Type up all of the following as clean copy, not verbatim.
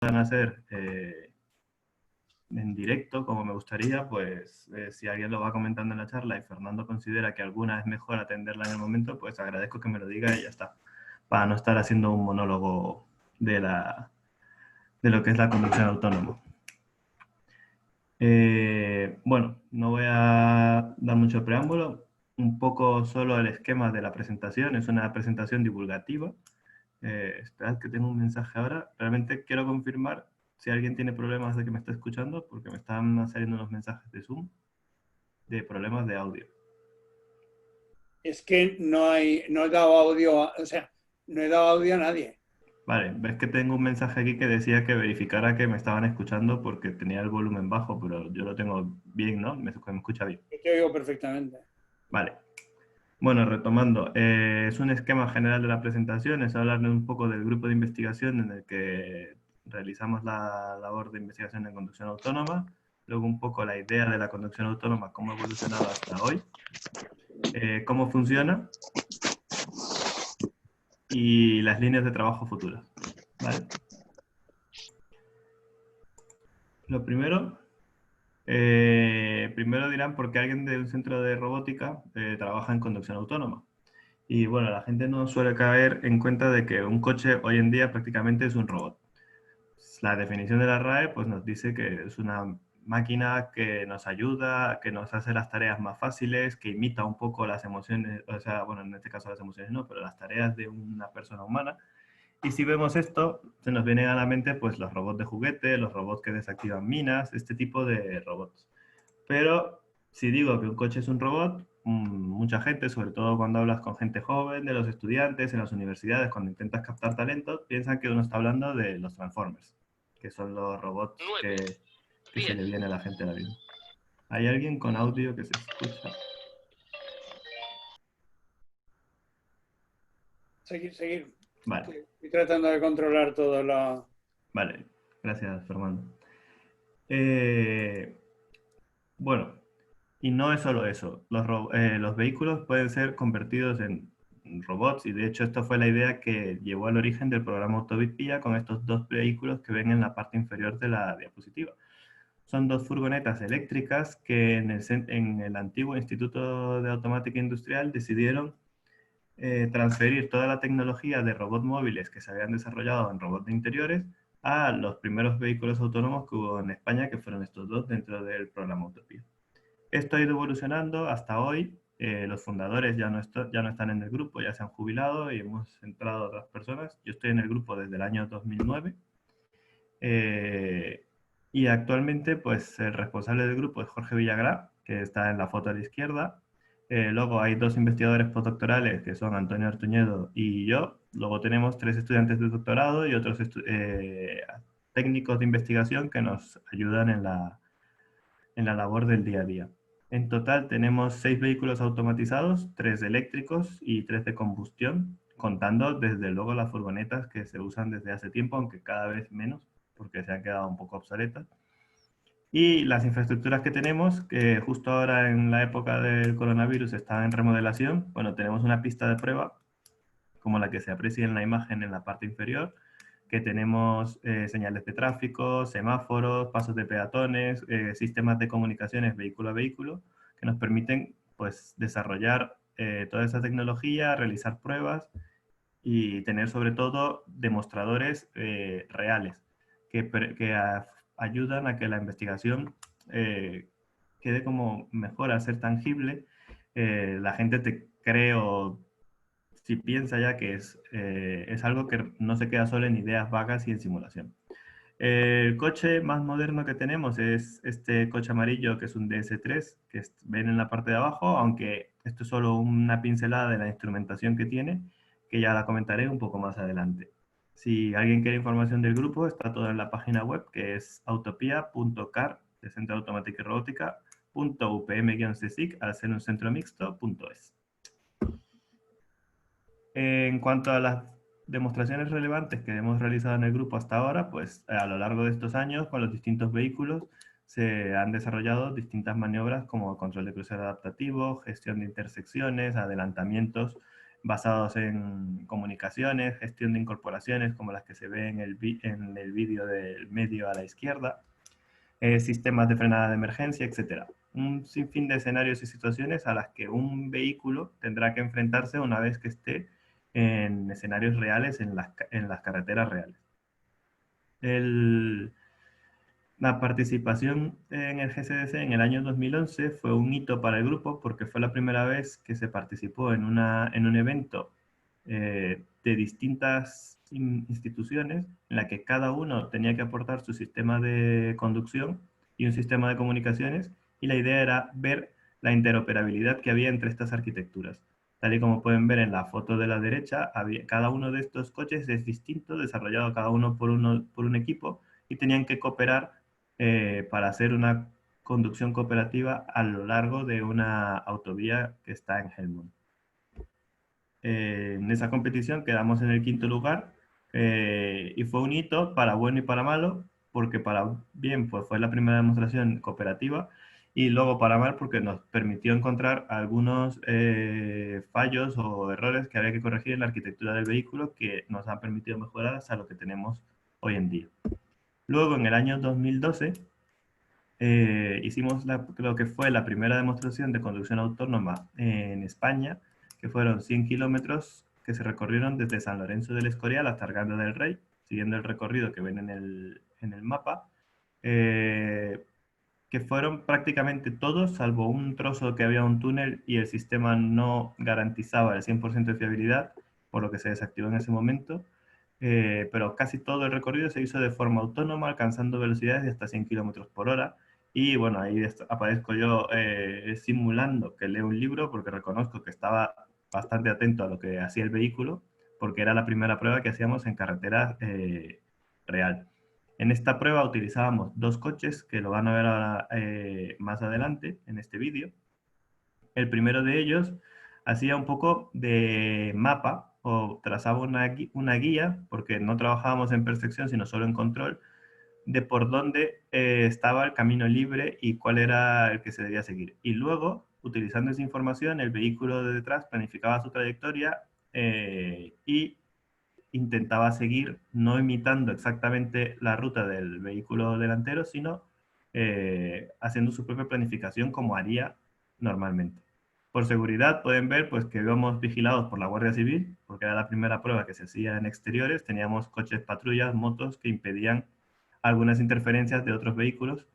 puedan hacer en directo, como me gustaría, pues si alguien lo va comentando en la charla y Fernando considera que alguna es mejor atenderla en el momento, pues agradezco que me lo diga y ya está, para no estar haciendo un monólogo de lo que es la conducción autónoma. Bueno, no voy a dar mucho preámbulo, un poco solo el esquema de la presentación, es una presentación divulgativa. Esperad que tengo un mensaje ahora, realmente quiero confirmar si alguien tiene problemas de que me está escuchando, porque me están saliendo unos mensajes de Zoom de problemas de audio. Es que no he dado audio, o sea, no he dado audio a nadie. Vale, ves que tengo un mensaje aquí que decía que verificara que me estaban escuchando porque tenía el volumen bajo, pero yo lo tengo bien, ¿no? Me escucha bien. Yo te oigo perfectamente. Vale. Bueno, retomando, es un esquema general de la presentación, es hablar un poco del grupo de investigación en el que realizamos la labor de investigación en conducción autónoma, luego un poco la idea de la conducción autónoma, cómo ha evolucionado hasta hoy, cómo funciona y las líneas de trabajo futuras. ¿Vale? Lo primero dirán por qué alguien de un centro de robótica trabaja en conducción autónoma. Y bueno, la gente no suele caer en cuenta de que un coche hoy en día prácticamente es un robot. La definición de la RAE pues, nos dice que es una máquina que nos ayuda, que nos hace las tareas más fáciles, que imita un poco las emociones, o sea, bueno, en este caso las emociones no, pero las tareas de una persona humana. Y si vemos esto, se nos vienen a la mente pues los robots de juguete, los robots que desactivan minas, este tipo de robots. Pero si digo que un coche es un robot, mucha gente, sobre todo cuando hablas con gente joven, de los estudiantes, en las universidades, cuando intentas captar talento, piensan que uno está hablando de los Transformers, que son los robots 9, que se 10. le viene a la gente a la vida. ¿Hay alguien con audio que se escucha? Seguir. Vale, Estoy tratando de controlar todo lo... vale. Gracias, Fernando. Bueno, y no es solo eso. Los vehículos pueden ser convertidos en robots y de hecho esto fue la idea que llevó al origen del programa Autovía con estos dos vehículos que ven en la parte inferior de la diapositiva. Son dos furgonetas eléctricas que en el antiguo Instituto de Automática Industrial decidieron transferir toda la tecnología de robots móviles que se habían desarrollado en robots de interiores a los primeros vehículos autónomos que hubo en España, que fueron estos dos dentro del programa Utopía. Esto ha ido evolucionando hasta hoy. Los fundadores ya no están en el grupo, ya se han jubilado y hemos entrado otras personas. Yo estoy en el grupo desde el año 2009 y actualmente pues el responsable del grupo es Jorge Villagrá, que está en la foto a la izquierda. Luego hay dos investigadores postdoctorales que son Antonio Artuñedo y yo. Luego tenemos tres estudiantes de doctorado y otros técnicos de investigación que nos ayudan en la labor del día a día. En total tenemos 6 vehículos automatizados, 3 eléctricos y 3 de combustión, contando desde luego las furgonetas que se usan desde hace tiempo, aunque cada vez menos, porque se han quedado un poco obsoletas. Y las infraestructuras que tenemos, que justo ahora en la época del coronavirus están en remodelación, bueno, tenemos una pista de prueba, como la que se aprecia en la imagen en la parte inferior, que tenemos señales de tráfico, semáforos, pasos de peatones, sistemas de comunicaciones vehículo a vehículo, que nos permiten pues, desarrollar toda esa tecnología, realizar pruebas y tener sobre todo demostradores reales que ayudan a que la investigación quede como mejor, a ser tangible. La gente te cree o si piensa ya que es algo que no se queda solo en ideas vagas y en simulación. El coche más moderno que tenemos es este coche amarillo que es un DS3, que ven en la parte de abajo, aunque esto es solo una pincelada de la instrumentación que tiene, que ya la comentaré un poco más adelante. Si alguien quiere información del grupo, está todo en la página web, que es autopia.car, de Centro de Automática y Robótica, .upm-csic, al ser un centro mixto.es. En cuanto a las demostraciones relevantes que hemos realizado en el grupo hasta ahora, pues a lo largo de estos años, con los distintos vehículos, se han desarrollado distintas maniobras como control de crucero adaptativo, gestión de intersecciones, adelantamientos basados en comunicaciones, gestión de incorporaciones, como las que se ve en en el vídeo del medio a la izquierda, sistemas de frenada de emergencia, etcétera. Un sinfín de escenarios y situaciones a las que un vehículo tendrá que enfrentarse una vez que esté en escenarios reales, en las carreteras reales. El, la participación en el GCDC en el año 2011 fue un hito para el grupo porque fue la primera vez que se participó en un evento de distintas instituciones en la que cada uno tenía que aportar su sistema de conducción y un sistema de comunicaciones, y la idea era ver la interoperabilidad que había entre estas arquitecturas. Tal y como pueden ver en la foto de la derecha, cada uno de estos coches es distinto, desarrollado cada uno por un equipo, y tenían que cooperar para hacer una conducción cooperativa a lo largo de una autovía que está en Helmond. En esa competición quedamos en el quinto lugar, y fue un hito para bueno y para malo, porque para bien pues fue la primera demostración cooperativa, y luego para mal porque nos permitió encontrar algunos fallos o errores que había que corregir en la arquitectura del vehículo, que nos han permitido mejorar hasta lo que tenemos hoy en día. Luego, en el año 2012, hicimos lo que fue la primera demostración de conducción autónoma en España, que fueron 100 kilómetros que se recorrieron desde San Lorenzo del Escorial hasta Arganda del Rey, siguiendo el recorrido que ven en el mapa, eh, que fueron prácticamente todos, salvo un trozo que había un túnel y el sistema no garantizaba el 100% de fiabilidad, por lo que se desactivó en ese momento. Pero casi todo el recorrido se hizo de forma autónoma, alcanzando velocidades de hasta 100 kilómetros por hora. Y bueno, ahí aparezco yo simulando que leo un libro, porque reconozco que estaba bastante atento a lo que hacía el vehículo, porque era la primera prueba que hacíamos en carretera real. En esta prueba utilizábamos dos coches, que lo van a ver ahora, más adelante en este vídeo. El primero de ellos hacía un poco de mapa o trazaba una guía, porque no trabajábamos en percepción, sino solo en control, de por dónde estaba el camino libre y cuál era el que se debía seguir. Y luego, utilizando esa información, el vehículo de detrás planificaba su trayectoria y intentaba seguir, no imitando exactamente la ruta del vehículo delantero, sino haciendo su propia planificación como haría normalmente. Por seguridad pueden ver pues, que íbamos vigilados por la Guardia Civil, porque era la primera prueba que se hacía en exteriores. Teníamos coches patrullas, motos que impedían algunas interferencias de otros vehículos,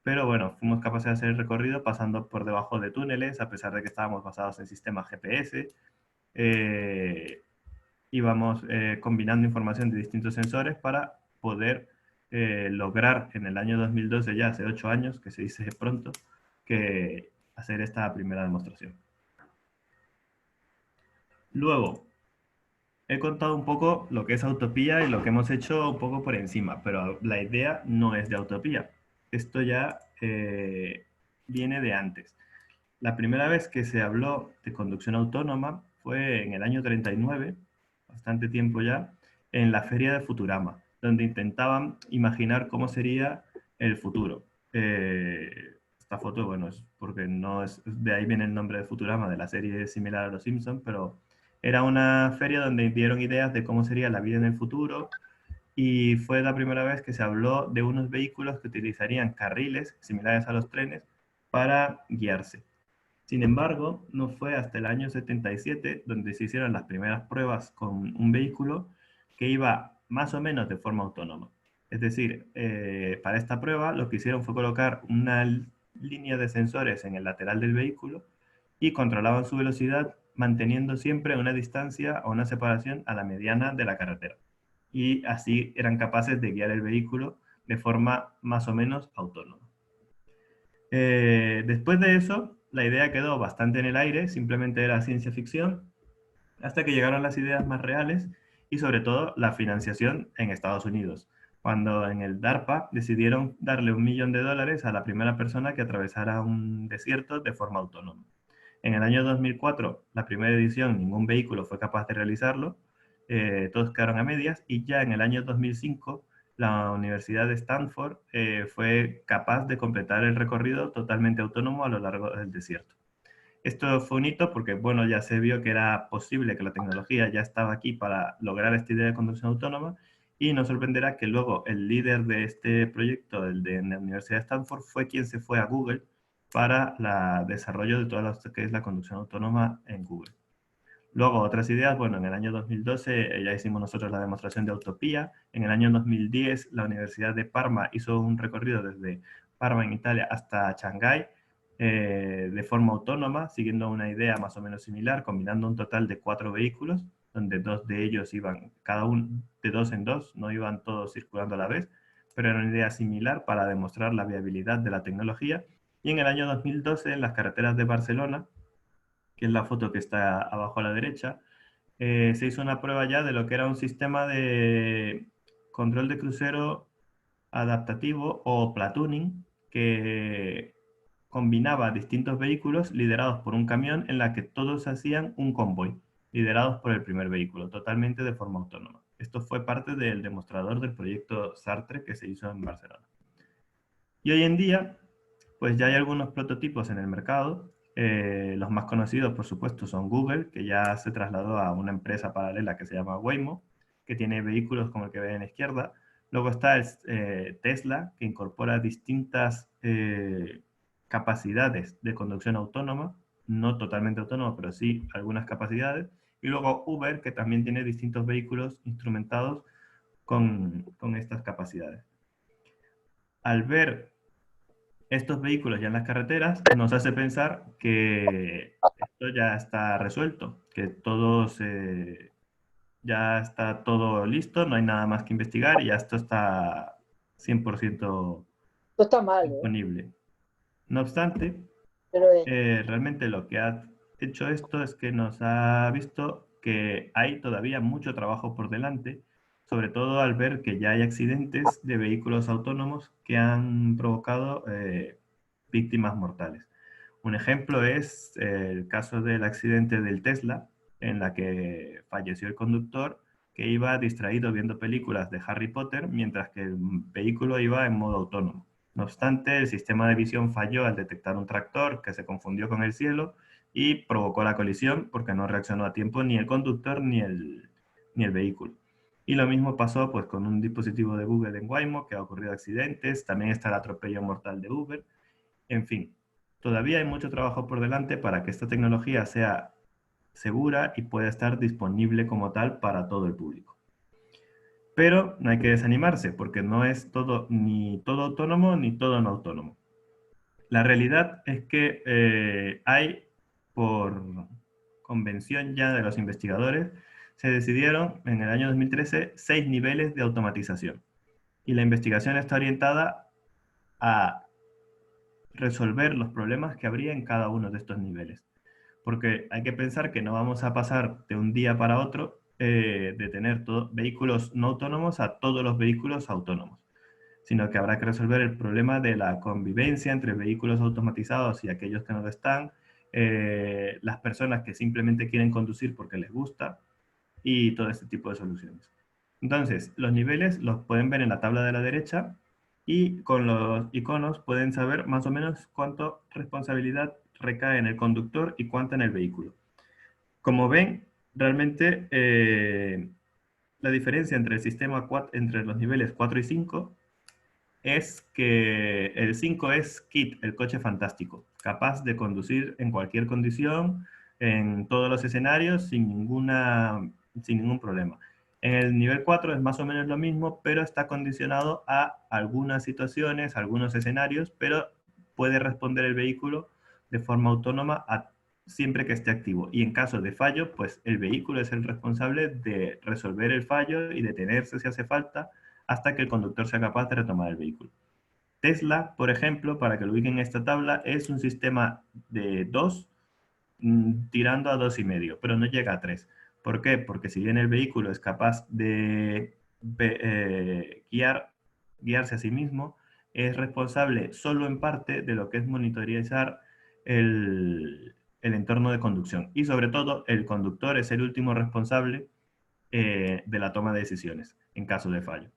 pero bueno, fuimos capaces de hacer el recorrido pasando por debajo de túneles, a pesar de que estábamos basados en sistemas GPS. Íbamos combinando información de distintos sensores para poder lograr en el año 2012, ya hace 8 años, que se dice pronto, que hacer esta primera demostración. Luego, he contado un poco lo que es Autopía y lo que hemos hecho un poco por encima, pero la idea no es de Autopía. Esto ya viene de antes. La primera vez que se habló de conducción autónoma fue en el año 39, bastante tiempo ya, en la feria de Futurama, donde intentaban imaginar cómo sería el futuro. Esta foto, bueno, es porque no es, de ahí viene el nombre de Futurama, de la serie similar a Los Simpsons, pero era una feria donde dieron ideas de cómo sería la vida en el futuro, y fue la primera vez que se habló de unos vehículos que utilizarían carriles similares a los trenes para guiarse. Sin embargo, no fue hasta el año 77 donde se hicieron las primeras pruebas con un vehículo que iba más o menos de forma autónoma. Es decir, para esta prueba lo que hicieron fue colocar una línea de sensores en el lateral del vehículo y controlaban su velocidad manteniendo siempre una distancia o una separación a la mediana de la carretera. Y así eran capaces de guiar el vehículo de forma más o menos autónoma. Después de eso, la idea quedó bastante en el aire, simplemente era ciencia ficción, hasta que llegaron las ideas más reales y sobre todo la financiación en Estados Unidos, cuando en el DARPA decidieron darle $1 millón a la primera persona que atravesara un desierto de forma autónoma. En el año 2004, la primera edición, ningún vehículo fue capaz de realizarlo, todos quedaron a medias, y ya en el año 2005 la Universidad de Stanford fue capaz de completar el recorrido totalmente autónomo a lo largo del desierto. Esto fue un hito porque, bueno, ya se vio que era posible, que la tecnología ya estaba aquí para lograr esta idea de conducción autónoma, y no sorprenderá que luego el líder de este proyecto, el de la Universidad de Stanford, fue quien se fue a Google para el desarrollo de todo lo que es la conducción autónoma en Google. Luego, otras ideas, bueno, en el año 2012 ya hicimos nosotros la demostración de Autopía. En el año 2010 la Universidad de Parma hizo un recorrido desde Parma en Italia hasta Shanghái de forma autónoma, siguiendo una idea más o menos similar, combinando un total de 4 vehículos, donde 2 de ellos iban cada uno de 2 en 2, no iban todos circulando a la vez, pero era una idea similar para demostrar la viabilidad de la tecnología. Y en el año 2012 en las carreteras de Barcelona, que es la foto que está abajo a la derecha, se hizo una prueba ya de lo que era un sistema de control de crucero adaptativo o platooning que combinaba distintos vehículos liderados por un camión en la que todos hacían un convoy, liderados por el primer vehículo, totalmente de forma autónoma. Esto fue parte del demostrador del proyecto Sartre que se hizo en Barcelona. Y hoy en día, pues ya hay algunos prototipos en el mercado. Los más conocidos, por supuesto, son Google, que ya se trasladó a una empresa paralela que se llama Waymo, que tiene vehículos como el que ven en la izquierda. Luego está Tesla, que incorpora distintas capacidades de conducción autónoma, no totalmente autónoma, pero sí algunas capacidades. Y luego Uber, que también tiene distintos vehículos instrumentados con estas capacidades. Al ver estos vehículos ya en las carreteras, nos hace pensar que esto ya está resuelto, que ya está todo listo, no hay nada más que investigar y ya esto está 100% Esto está mal, ¿eh? disponible. No obstante, Pero realmente lo que ha hecho esto es que nos ha visto que hay todavía mucho trabajo por delante, sobre todo al ver que ya hay accidentes de vehículos autónomos que han provocado víctimas mortales. Un ejemplo es el caso del accidente del Tesla, en la que falleció el conductor que iba distraído viendo películas de Harry Potter mientras que el vehículo iba en modo autónomo. No obstante, el sistema de visión falló al detectar un tractor que se confundió con el cielo y provocó la colisión porque no reaccionó a tiempo ni el conductor ni el vehículo. Y lo mismo pasó pues, con un dispositivo de Google en Waymo, que ha ocurrido accidentes, también está el atropello mortal de Uber. En fin, todavía hay mucho trabajo por delante para que esta tecnología sea segura y pueda estar disponible como tal para todo el público. Pero no hay que desanimarse porque no es todo ni todo autónomo ni todo no autónomo. La realidad es que hay, por convención ya de los investigadores, se decidieron en el año 2013 6 niveles de automatización. Y la investigación está orientada a resolver los problemas que habría en cada uno de estos niveles. Porque hay que pensar que no vamos a pasar de un día para otro de tener vehículos no autónomos a todos los vehículos autónomos, sino que habrá que resolver el problema de la convivencia entre vehículos automatizados y aquellos que no lo están, las personas que simplemente quieren conducir porque les gusta y todo este tipo de soluciones. Entonces, los niveles los pueden ver en la tabla de la derecha y con los iconos pueden saber más o menos cuánto responsabilidad recae en el conductor y cuánto en el vehículo. Como ven, realmente la diferencia entre el sistema entre los niveles 4 y 5 es que el 5 es KIT, el coche fantástico, capaz de conducir en cualquier condición, en todos los escenarios, sin ningún problema. En el nivel 4 es más o menos lo mismo, pero está condicionado a algunas situaciones, algunos escenarios, pero puede responder el vehículo de forma autónoma siempre que esté activo. Y en caso de fallo, pues el vehículo es el responsable de resolver el fallo y detenerse si hace falta hasta que el conductor sea capaz de retomar el vehículo. Tesla, por ejemplo, para que lo ubiquen en esta tabla, es un sistema de 2 tirando a 2,5, pero no llega a 3. ¿Por qué? Porque si bien el vehículo es capaz de guiarse a sí mismo, es responsable solo en parte de lo que es monitorizar el entorno de conducción. Y sobre todo, el conductor es el último responsable de la toma de decisiones en caso de fallo.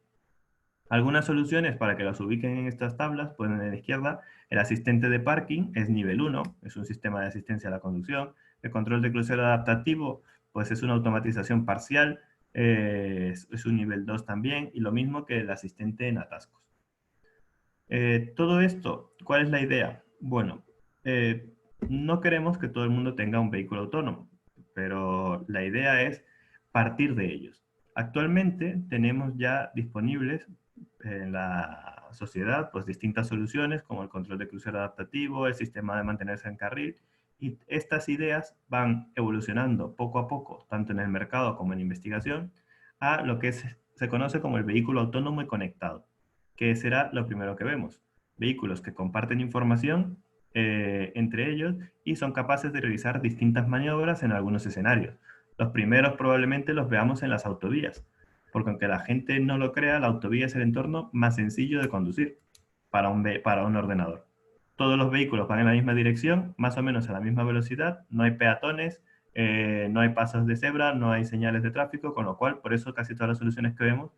Algunas soluciones para que las ubiquen en estas tablas, pues en la izquierda, el asistente de parking es nivel 1, es un sistema de asistencia a la conducción. El control de crucero adaptativo, pues es una automatización parcial, es un nivel 2 también, y lo mismo que el asistente en atascos. Todo esto, ¿cuál es la idea? Bueno, eh, no queremos que todo el mundo tenga un vehículo autónomo, pero la idea es partir de ellos. Actualmente tenemos ya disponibles en la sociedad pues distintas soluciones como el control de crucero adaptativo, el sistema de mantenerse en carril, y estas ideas van evolucionando poco a poco, tanto en el mercado como en investigación, a lo que se conoce como el vehículo autónomo y conectado, que será lo primero que vemos. Vehículos que comparten información entre ellos y son capaces de realizar distintas maniobras en algunos escenarios. Los primeros probablemente los veamos en las autovías, porque aunque la gente no lo crea, la autovía es el entorno más sencillo de conducir para un ordenador. Todos los vehículos van en la misma dirección, más o menos a la misma velocidad, no hay peatones, no hay pasos de cebra, no hay señales de tráfico, con lo cual, por eso casi todas las soluciones que vemos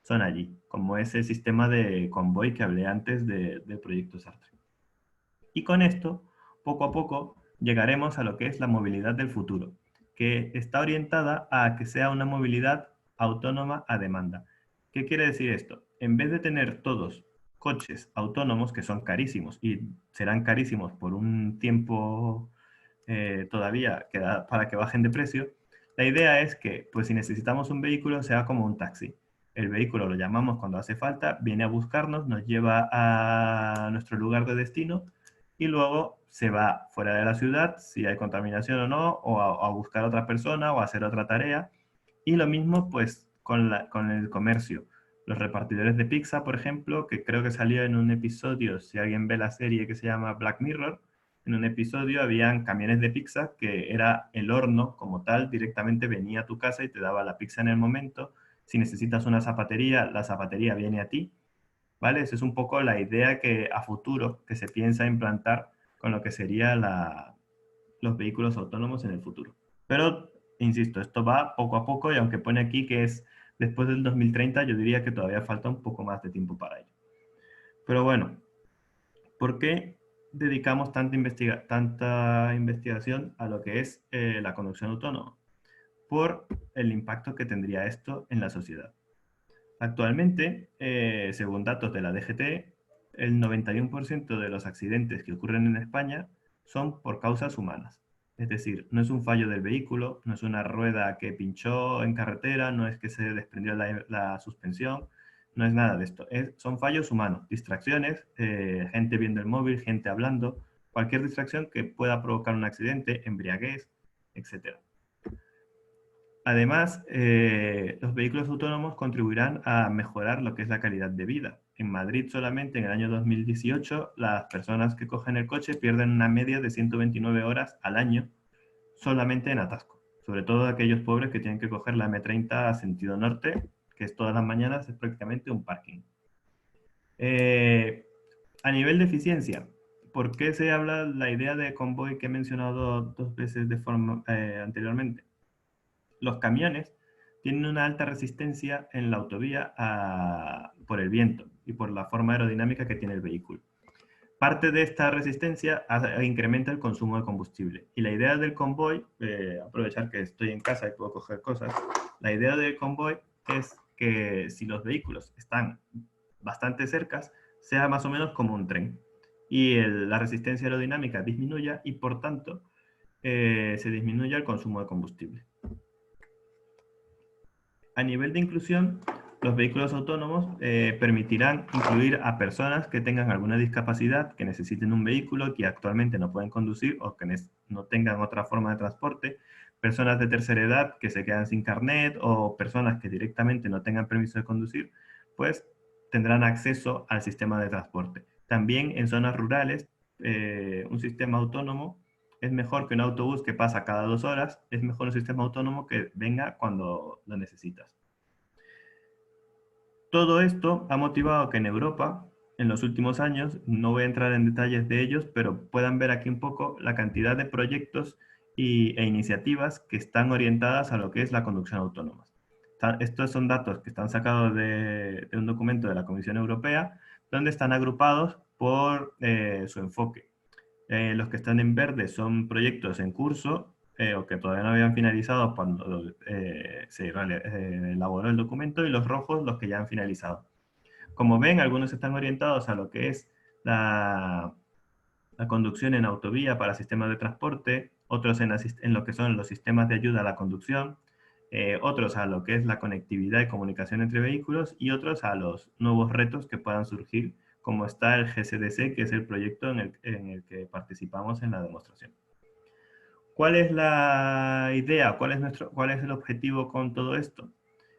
son allí, como ese sistema de convoy que hablé antes del proyecto Sartre. Y con esto, poco a poco, llegaremos a lo que es la movilidad del futuro, que está orientada a que sea una movilidad autónoma a demanda. ¿Qué quiere decir esto? En vez de tener todos coches autónomos, que son carísimos y serán carísimos por un tiempo todavía para que bajen de precio, la idea es que, pues si necesitamos un vehículo, sea como un taxi. El vehículo lo llamamos cuando hace falta, viene a buscarnos, nos lleva a nuestro lugar de destino y luego se va fuera de la ciudad, si hay contaminación o no, o a buscar a otra persona o a hacer otra tarea. Y lo mismo pues con el comercio. Los repartidores de pizza, por ejemplo, que creo que salió en un episodio, si alguien ve la serie que se llama Black Mirror, en un episodio habían camiones de pizza que era el horno como tal, directamente venía a tu casa y te daba la pizza en el momento. Si necesitas una zapatería, la zapatería viene a ti, ¿vale? Esa es un poco la idea que a futuro que se piensa implantar con lo que serían los vehículos autónomos en el futuro. Pero, insisto, esto va poco a poco y aunque pone aquí que es después del 2030, yo diría que todavía falta un poco más de tiempo para ello. Pero bueno, ¿por qué dedicamos tanta investigación a lo que es la conducción autónoma? Por el impacto que tendría esto en la sociedad. Actualmente, según datos de la DGT, el 91% de los accidentes que ocurren en España son por causas humanas. Es decir, no es un fallo del vehículo, no es una rueda que pinchó en carretera, no es que se desprendió la suspensión, no es nada de esto. Son fallos humanos, distracciones, gente viendo el móvil, gente hablando, cualquier distracción que pueda provocar un accidente, embriaguez, etc. Además, los vehículos autónomos contribuirán a mejorar lo que es la calidad de vida. En Madrid solamente en el año 2018 las personas que cogen el coche pierden una media de 129 horas al año solamente en atasco. Sobre todo aquellos pobres que tienen que coger la M30 a sentido norte, que es todas las mañanas, es prácticamente un parking. Eh, a nivel de eficiencia, ¿por qué se habla la idea de convoy que he mencionado dos veces anteriormente? Los camiones tienen una alta resistencia en la autovía por el viento y por la forma aerodinámica que tiene el vehículo. Parte de esta resistencia incrementa el consumo de combustible. Y la idea del convoy, aprovechar que estoy en casa y puedo coger cosas, la idea del convoy es que si los vehículos están bastante cercas, sea más o menos como un tren. Y la resistencia aerodinámica disminuya y por tanto se disminuya el consumo de combustible. A nivel de inclusión, los vehículos autónomos permitirán incluir a personas que tengan alguna discapacidad, que necesiten un vehículo, que actualmente no pueden conducir o que no tengan otra forma de transporte, personas de tercera edad que se quedan sin carnet o personas que directamente no tengan permiso de conducir, pues tendrán acceso al sistema de transporte. También en zonas rurales, un sistema autónomo es mejor que un autobús que pasa cada 2 horas, es mejor un sistema autónomo que venga cuando lo necesitas. Todo esto ha motivado que en Europa, en los últimos años, no voy a entrar en detalles de ellos, pero puedan ver aquí un poco la cantidad de proyectos e iniciativas que están orientadas a lo que es la conducción autónoma. Estos son datos que están sacados de un documento de la Comisión Europea, donde están agrupados por su enfoque. Los que están en verde son proyectos en curso o que todavía no habían finalizado cuando se elaboró el documento, y los rojos los que ya han finalizado. Como ven, algunos están orientados a lo que es la conducción en autovía para sistemas de transporte, otros en lo que son los sistemas de ayuda a la conducción, otros a lo que es la conectividad y comunicación entre vehículos, y otros a los nuevos retos que puedan surgir, como está el GSDC, que es el proyecto en el que participamos en la demostración. ¿Cuál es la idea? ¿Cuál es el objetivo con todo esto?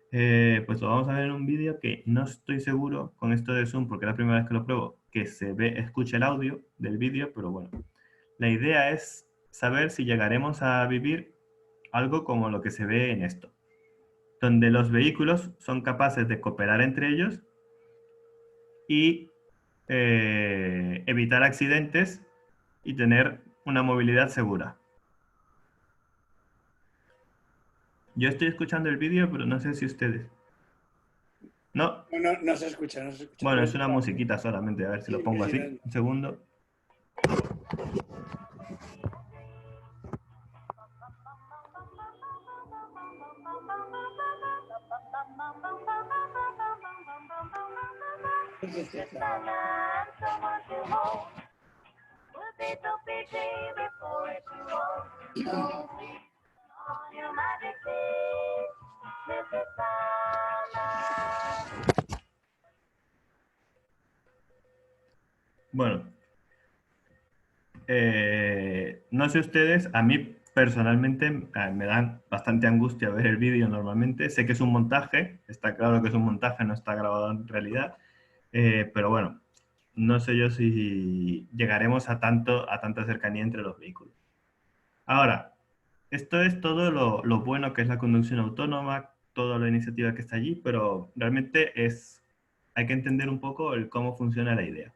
Pues lo vamos a ver en un vídeo que no estoy seguro con esto de Zoom, porque es la primera vez que lo pruebo, que escuche el audio del vídeo, pero bueno. La idea es saber si llegaremos a vivir algo como lo que se ve en esto, donde los vehículos son capaces de cooperar entre ellos y evitar accidentes y tener una movilidad segura. Yo estoy escuchando el vídeo, pero no sé si ustedes. ¿No? No se escucha, no se escucha. Bueno, es una musiquita solamente, a ver si lo Sí, pongo sí, así. Un segundo. Bueno, no sé ustedes, a mí personalmente me dan bastante angustia ver el vídeo normalmente. Sé que es un montaje, está claro que es un montaje, no está grabado en realidad, pero bueno, no sé yo si llegaremos a tanta cercanía entre los vehículos. Ahora, esto es todo lo bueno que es la conducción autónoma, toda la iniciativa que está allí, pero realmente hay que entender un poco el cómo funciona la idea,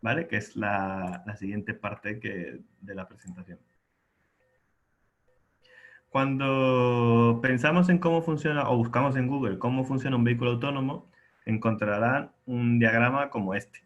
¿vale? Que es la siguiente parte de la presentación. Cuando pensamos en cómo funciona, o buscamos en Google cómo funciona un vehículo autónomo, encontrarán un diagrama como este.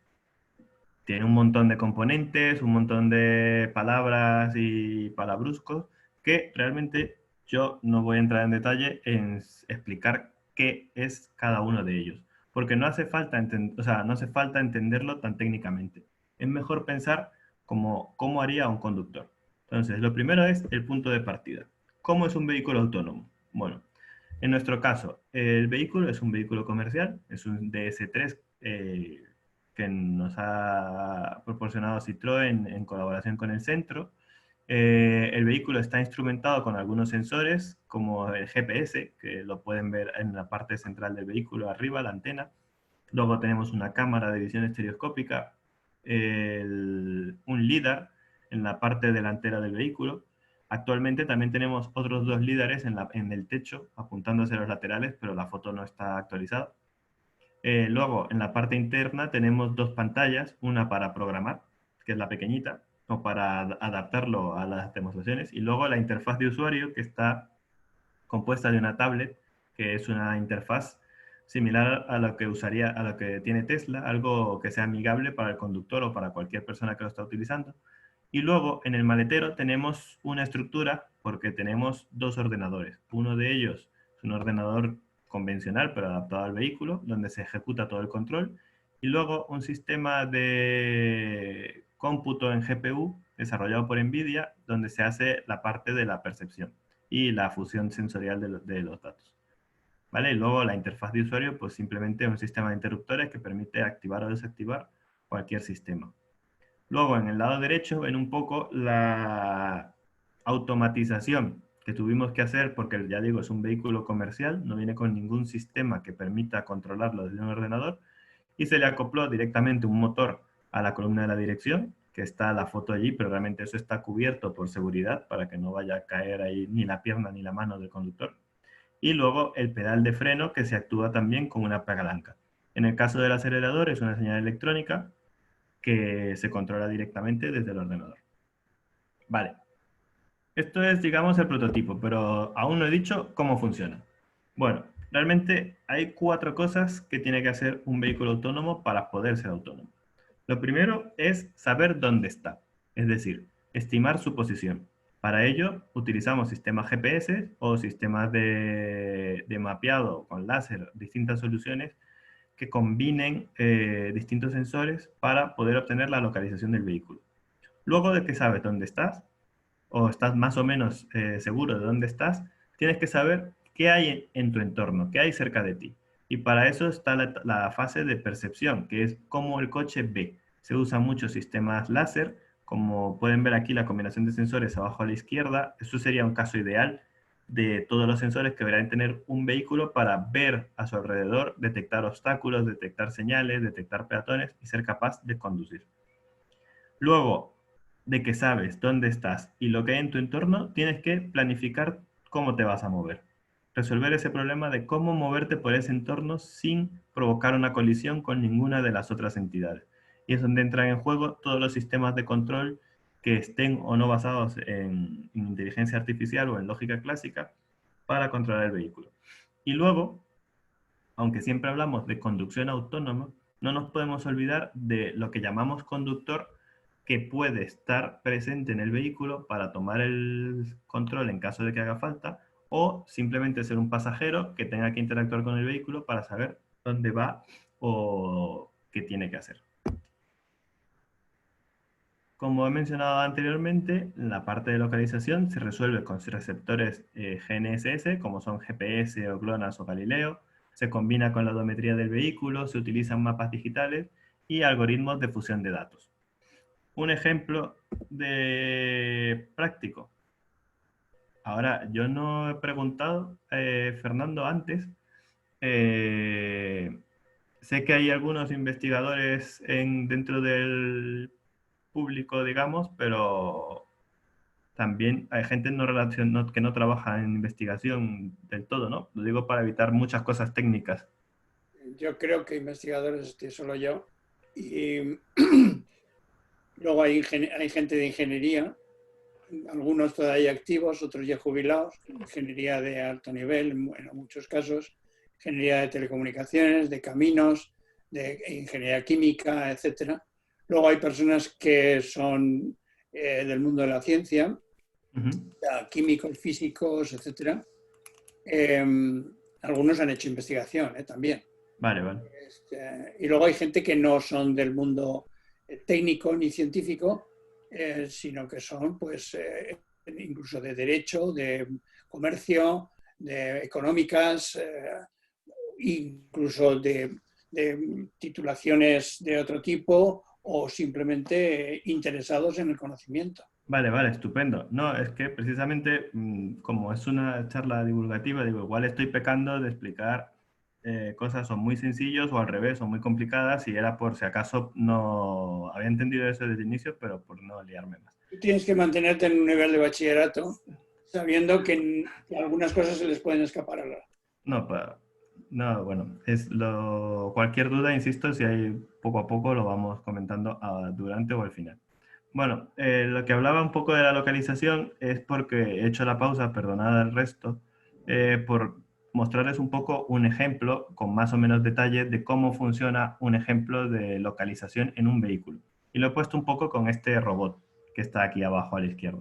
Tiene un montón de componentes, un montón de palabras y palabruscos que realmente yo no voy a entrar en detalle en explicar qué es cada uno de ellos, porque no hace falta, no hace falta entenderlo tan técnicamente. Es mejor pensar cómo haría un conductor. Entonces, lo primero es el punto de partida. ¿Cómo es un vehículo autónomo? Bueno, en nuestro caso, el vehículo es un vehículo comercial, es un DS3 que nos ha proporcionado Citroën en colaboración con el centro. El vehículo está instrumentado con algunos sensores, como el GPS, que lo pueden ver en la parte central del vehículo, arriba, la antena. Luego tenemos una cámara de visión estereoscópica, un LiDAR en la parte delantera del vehículo. Actualmente también tenemos otros dos LiDARes en el techo, apuntando hacia los laterales, pero la foto no está actualizada. Luego, en la parte interna tenemos dos pantallas, una para programar, que es la pequeñita, o para adaptarlo a las demostraciones, y luego la interfaz de usuario, que está compuesta de una tablet, que es una interfaz similar a lo que a lo que tiene Tesla, algo que sea amigable para el conductor o para cualquier persona que lo está utilizando. Y luego en el maletero tenemos una estructura porque tenemos dos ordenadores. Uno de ellos es un ordenador convencional pero adaptado al vehículo, donde se ejecuta todo el control. Y luego un sistema de cómputo en GPU desarrollado por NVIDIA, donde se hace la parte de la percepción y la fusión sensorial de los datos. ¿Vale? Y luego la interfaz de usuario, pues simplemente un sistema de interruptores que permite activar o desactivar cualquier sistema. Luego, en el lado derecho, ven un poco la automatización que tuvimos que hacer, porque ya digo, es un vehículo comercial, no viene con ningún sistema que permita controlarlo desde un ordenador, y se le acopló directamente un motor a la columna de la dirección, que está la foto allí, pero realmente eso está cubierto por seguridad para que no vaya a caer ahí ni la pierna ni la mano del conductor. Y luego el pedal de freno, que se actúa también con una palanca. En el caso del acelerador es una señal electrónica que se controla directamente desde el ordenador. Vale. Esto es, digamos, el prototipo, pero aún no he dicho cómo funciona. Bueno, Realmente hay 4 cosas que tiene que hacer un vehículo autónomo para poder ser autónomo. Lo primero es saber dónde está, es decir, estimar su posición. Para ello utilizamos sistemas GPS o sistemas de mapeado con láser, distintas soluciones que combinen distintos sensores para poder obtener la localización del vehículo. Luego de que sabes dónde estás, o estás más o menos seguro de dónde estás, tienes que saber qué hay en tu entorno, qué hay cerca de ti. Y para eso está la fase de percepción, que es cómo el coche ve. Se usan muchos sistemas láser, como pueden ver aquí la combinación de sensores abajo a la izquierda. Eso sería un caso ideal de todos los sensores que deberían tener un vehículo para ver a su alrededor, detectar obstáculos, detectar señales, detectar peatones y ser capaz de conducir. Luego de que sabes dónde estás y lo que hay en tu entorno, tienes que planificar cómo te vas a mover. Resolver ese problema de cómo moverte por ese entorno sin provocar una colisión con ninguna de las otras entidades. Y es donde entran en juego todos los sistemas de control que estén o no basados en inteligencia artificial o en lógica clásica para controlar el vehículo. Y luego, aunque siempre hablamos de conducción autónoma, no nos podemos olvidar de lo que llamamos conductor, que puede estar presente en el vehículo para tomar el control en caso de que haga falta, o simplemente ser un pasajero que tenga que interactuar con el vehículo para saber dónde va o qué tiene que hacer. Como he mencionado anteriormente, la parte de localización se resuelve con receptores GNSS, como son GPS o GLONASS o Galileo. Se combina con la odometría del vehículo, se utilizan mapas digitales y algoritmos de fusión de datos. Un ejemplo de práctico. Ahora, yo no he preguntado, Fernando, antes. eh, Sé que hay algunos investigadores dentro del público, digamos, pero también hay gente que no trabaja en investigación del todo, ¿no? Lo digo para evitar muchas cosas técnicas. Yo creo que investigadores estoy solo yo. Y luego hay gente de ingeniería, algunos todavía activos, otros ya jubilados, ingeniería de alto nivel en muchos casos, ingeniería de telecomunicaciones, de caminos, de ingeniería química, etcétera. Luego hay personas que son del mundo de la ciencia, Ujú. químicos, físicos, etcétera. Algunos han hecho investigación también. Vale, vale. Y luego hay gente que no son del mundo técnico ni científico, sino que son pues incluso de derecho, de comercio, de económicas, incluso de titulaciones de otro tipo o simplemente interesados en el conocimiento. Vale, vale, estupendo. No, es que precisamente como es una charla divulgativa, digo, igual estoy pecando de explicar cosas o muy sencillos o al revés o muy complicadas y era por si acaso no había entendido eso desde el inicio, pero por no liarme más. Tú tienes que mantenerte en un nivel de bachillerato sabiendo que algunas cosas se les pueden escapar a la... No, no, bueno, cualquier duda, insisto, si hay poco a poco lo vamos comentando durante o al final. Bueno, lo que hablaba un poco de la localización es porque he hecho la pausa, perdonad el resto, por mostrarles un poco un ejemplo con más o menos detalle de cómo funciona un ejemplo de localización en un vehículo. Y lo he puesto un poco con este robot que está aquí abajo a la izquierda.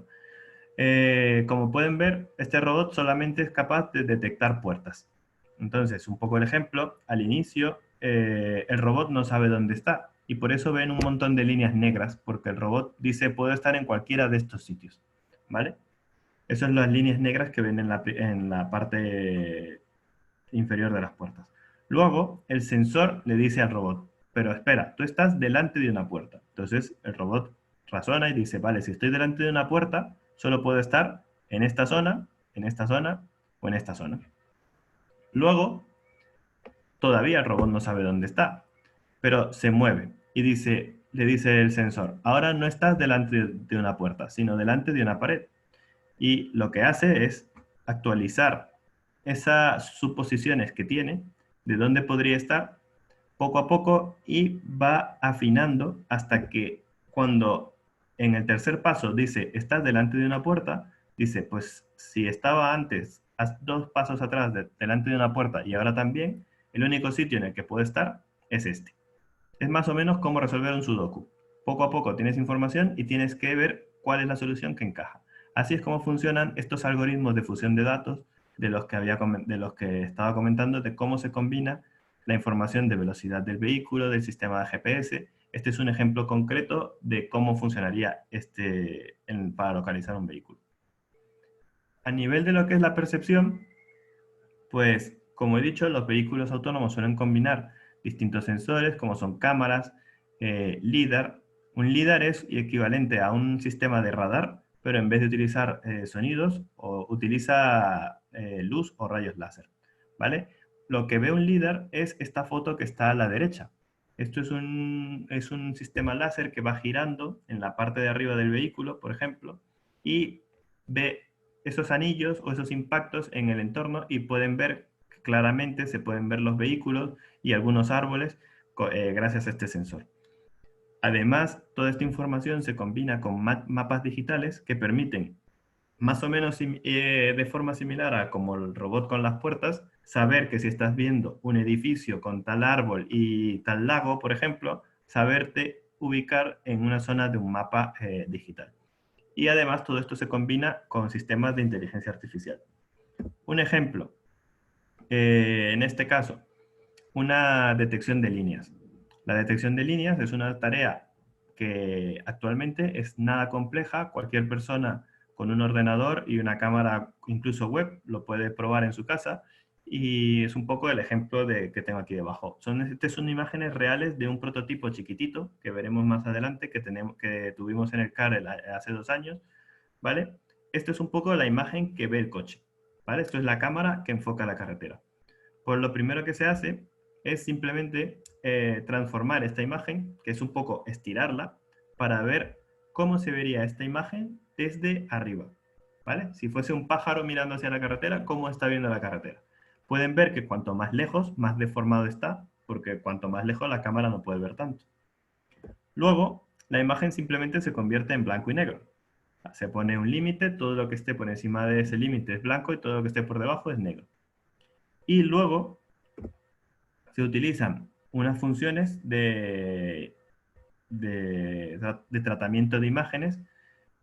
Como pueden ver, este robot solamente es capaz de detectar puertas. Entonces, un poco el ejemplo, al inicio el robot no sabe dónde está y por eso ven un montón de líneas negras, porque el robot dice puedo estar en cualquiera de estos sitios, ¿vale? Esas son las líneas negras que ven en la parte inferior de las puertas. Luego, el sensor le dice al robot, pero espera, tú estás delante de una puerta. Entonces, el robot razona y dice, vale, si estoy delante de una puerta, solo puedo estar en esta zona, en esta zona o en esta zona. Luego, todavía el robot no sabe dónde está, pero se mueve y le dice el sensor, ahora no estás delante de una puerta, sino delante de una pared. Y lo que hace es actualizar esas suposiciones que tiene de dónde podría estar poco a poco y va afinando hasta que cuando en el tercer paso dice estás delante de una puerta, dice pues si estaba antes dos pasos atrás, delante de una puerta y ahora también, el único sitio en el que puede estar es este. Es más o menos como resolver un sudoku. Poco a poco tienes información y tienes que ver cuál es la solución que encaja. Así es como funcionan estos algoritmos de fusión de datos de los que estaba comentando, de cómo se combina la información de velocidad del vehículo, del sistema de GPS. Este es un ejemplo concreto de cómo funcionaría para localizar un vehículo. A nivel de lo que es la percepción, pues, como he dicho, los vehículos autónomos suelen combinar distintos sensores, como son cámaras, LIDAR. Un LIDAR es equivalente a un sistema de radar, pero en vez de utilizar sonidos, utiliza luz o rayos láser, ¿vale? Lo que ve un LIDAR es esta foto que está a la derecha. Esto es un sistema láser que va girando en la parte de arriba del vehículo, por ejemplo, y ve esos anillos o esos impactos en el entorno y pueden ver claramente, se pueden ver los vehículos y algunos árboles gracias a este sensor. Además, toda esta información se combina con mapas digitales que permiten, más o menos de forma similar a como el robot con las puertas, saber que si estás viendo un edificio con tal árbol y tal lago, por ejemplo, saberte ubicar en una zona de un mapa digital. Y además todo esto se combina con sistemas de inteligencia artificial. Un ejemplo, en este caso, una detección de líneas. La detección de líneas es una tarea que actualmente es nada compleja. Cualquier persona con un ordenador y una cámara, incluso web, lo puede probar en su casa. Y es un poco el ejemplo que tengo aquí debajo. Estas son imágenes reales de un prototipo chiquitito que veremos más adelante que tuvimos en el CAR hace 2 años, ¿vale? Esto es un poco la imagen que ve el coche, ¿vale? Esto es la cámara que enfoca la carretera. Pues lo primero que se hace es simplemente transformar esta imagen, que es un poco estirarla, para ver cómo se vería esta imagen desde arriba, ¿vale? Si fuese un pájaro mirando hacia la carretera, ¿cómo está viendo la carretera? Pueden ver que cuanto más lejos, más deformado está, porque cuanto más lejos la cámara no puede ver tanto. Luego, la imagen simplemente se convierte en blanco y negro. Se pone un límite, todo lo que esté por encima de ese límite es blanco y todo lo que esté por debajo es negro. Y luego se utilizan unas funciones de tratamiento de imágenes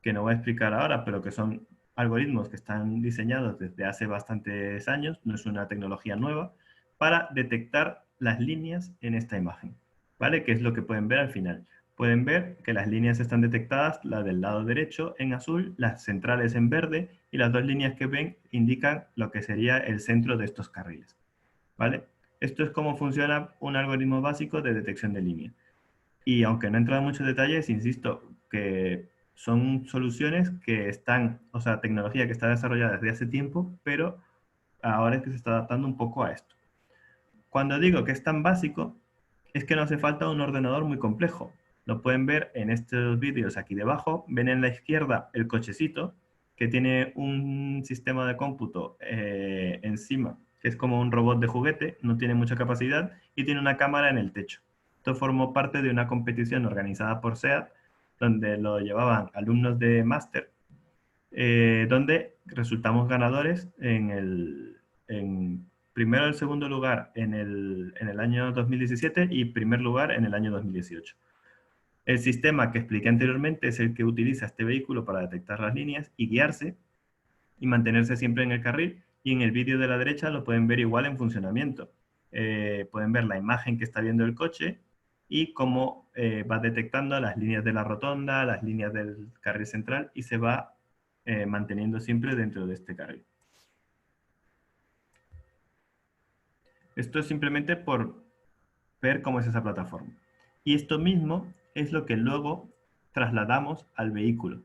que no voy a explicar ahora, pero que son algoritmos que están diseñados desde hace bastantes años, no es una tecnología nueva, para detectar las líneas en esta imagen, ¿vale? Que es lo que pueden ver al final. Pueden ver que las líneas están detectadas, la del lado derecho en azul, las centrales en verde, y las dos líneas que ven indican lo que sería el centro de estos carriles, ¿vale? Esto es cómo funciona un algoritmo básico de detección de línea. Y aunque no he entrado en muchos detalles, insisto que son soluciones que están, o sea, tecnología que está desarrollada desde hace tiempo, pero ahora es que se está adaptando un poco a esto. Cuando digo que es tan básico, es que no hace falta un ordenador muy complejo. Lo pueden ver en estos vídeos aquí debajo. Ven en la izquierda el cochecito, que tiene un sistema de cómputo encima, que es como un robot de juguete, no tiene mucha capacidad, y tiene una cámara en el techo. Esto formó parte de una competición organizada por SEAT, donde lo llevaban alumnos de máster, donde resultamos ganadores en primero el segundo lugar en el año 2017 y primer lugar en el año 2018. El sistema que expliqué anteriormente es el que utiliza este vehículo para detectar las líneas y guiarse y mantenerse siempre en el carril, y en el vídeo de la derecha lo pueden ver igual en funcionamiento. Pueden ver la imagen que está viendo el coche y cómo va detectando las líneas de la rotonda, las líneas del carril central, y se va manteniendo siempre dentro de este carril. Esto es simplemente por ver cómo es esa plataforma. Y esto mismo es lo que luego trasladamos al vehículo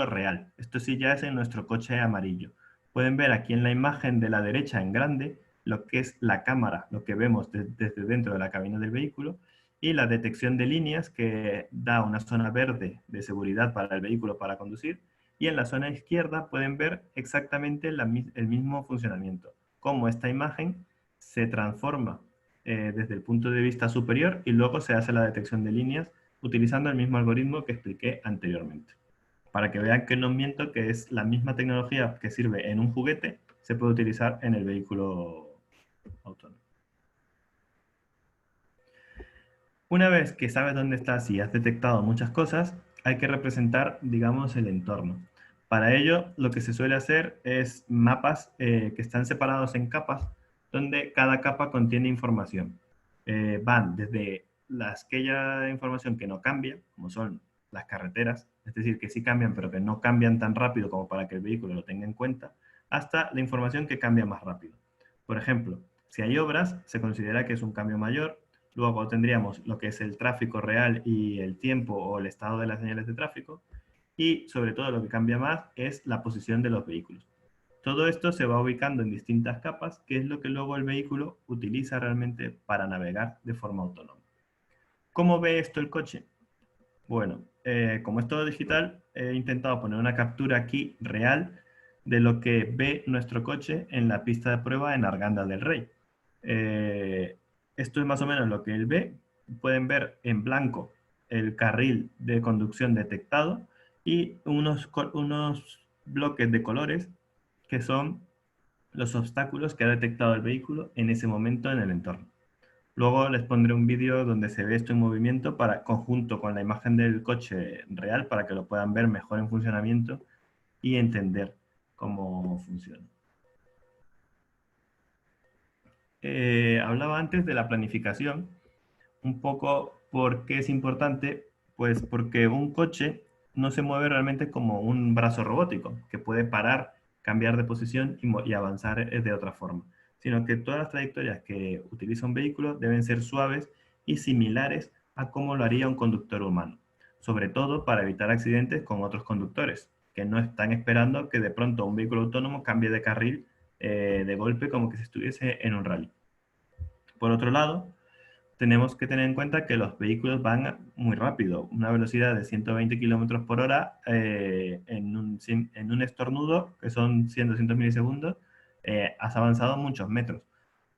real. Esto sí ya es en nuestro coche amarillo. Pueden ver aquí en la imagen de la derecha en grande lo que es la cámara, lo que vemos desde dentro de la cabina del vehículo, y la detección de líneas que da una zona verde de seguridad para el vehículo para conducir. Y en la zona izquierda pueden ver exactamente el mismo funcionamiento, cómo esta imagen se transforma desde el punto de vista superior y luego se hace la detección de líneas utilizando el mismo algoritmo que expliqué anteriormente. Para que vean que no miento, que es la misma tecnología que sirve en un juguete, se puede utilizar en el vehículo autónomo. Una vez que sabes dónde estás y has detectado muchas cosas, hay que representar, digamos, el entorno. Para ello, lo que se suele hacer es mapas que están separados en capas, donde cada capa contiene información. Van desde aquella información que no cambia, como son las carreteras, es decir, que sí cambian, pero que no cambian tan rápido como para que el vehículo lo tenga en cuenta, hasta la información que cambia más rápido. Por ejemplo, si hay obras, se considera que es un cambio mayor. Luego tendríamos lo que es el tráfico real y el tiempo o el estado de las señales de tráfico. Y sobre todo lo que cambia más es la posición de los vehículos. Todo esto se va ubicando en distintas capas, que es lo que luego el vehículo utiliza realmente para navegar de forma autónoma. ¿Cómo ve esto el coche? Bueno, como es todo digital, he intentado poner una captura aquí real de lo que ve nuestro coche en la pista de prueba en Arganda del Rey. Esto es más o menos lo que él ve. Pueden ver en blanco el carril de conducción detectado y unos bloques de colores que son los obstáculos que ha detectado el vehículo en ese momento en el entorno. Luego les pondré un vídeo donde se ve esto en movimiento conjunto con la imagen del coche real para que lo puedan ver mejor en funcionamiento y entender cómo funciona. Hablaba antes de la planificación, un poco por qué es importante, pues porque un coche no se mueve realmente como un brazo robótico, que puede parar, cambiar de posición y avanzar de otra forma, sino que todas las trayectorias que utiliza un vehículo deben ser suaves y similares a cómo lo haría un conductor humano, sobre todo para evitar accidentes con otros conductores, que no están esperando que de pronto un vehículo autónomo cambie de carril de golpe como que si estuviese en un rally. Por otro lado, tenemos que tener en cuenta que los vehículos van muy rápido, una velocidad de 120 kilómetros por hora en un estornudo, que son 100-200 milisegundos, has avanzado muchos metros,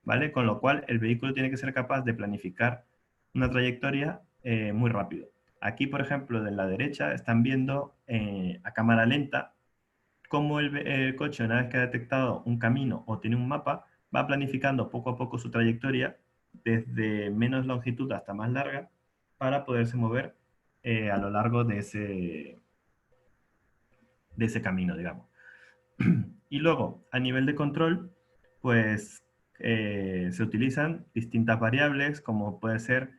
¿vale? Con lo cual el vehículo tiene que ser capaz de planificar una trayectoria muy rápido. Aquí, por ejemplo, de la derecha están viendo a cámara lenta cómo el coche, una vez que ha detectado un camino o tiene un mapa, va planificando poco a poco su trayectoria desde menos longitud hasta más larga para poderse mover a lo largo de ese camino, digamos. Y luego, a nivel de control, pues se utilizan distintas variables, como puede ser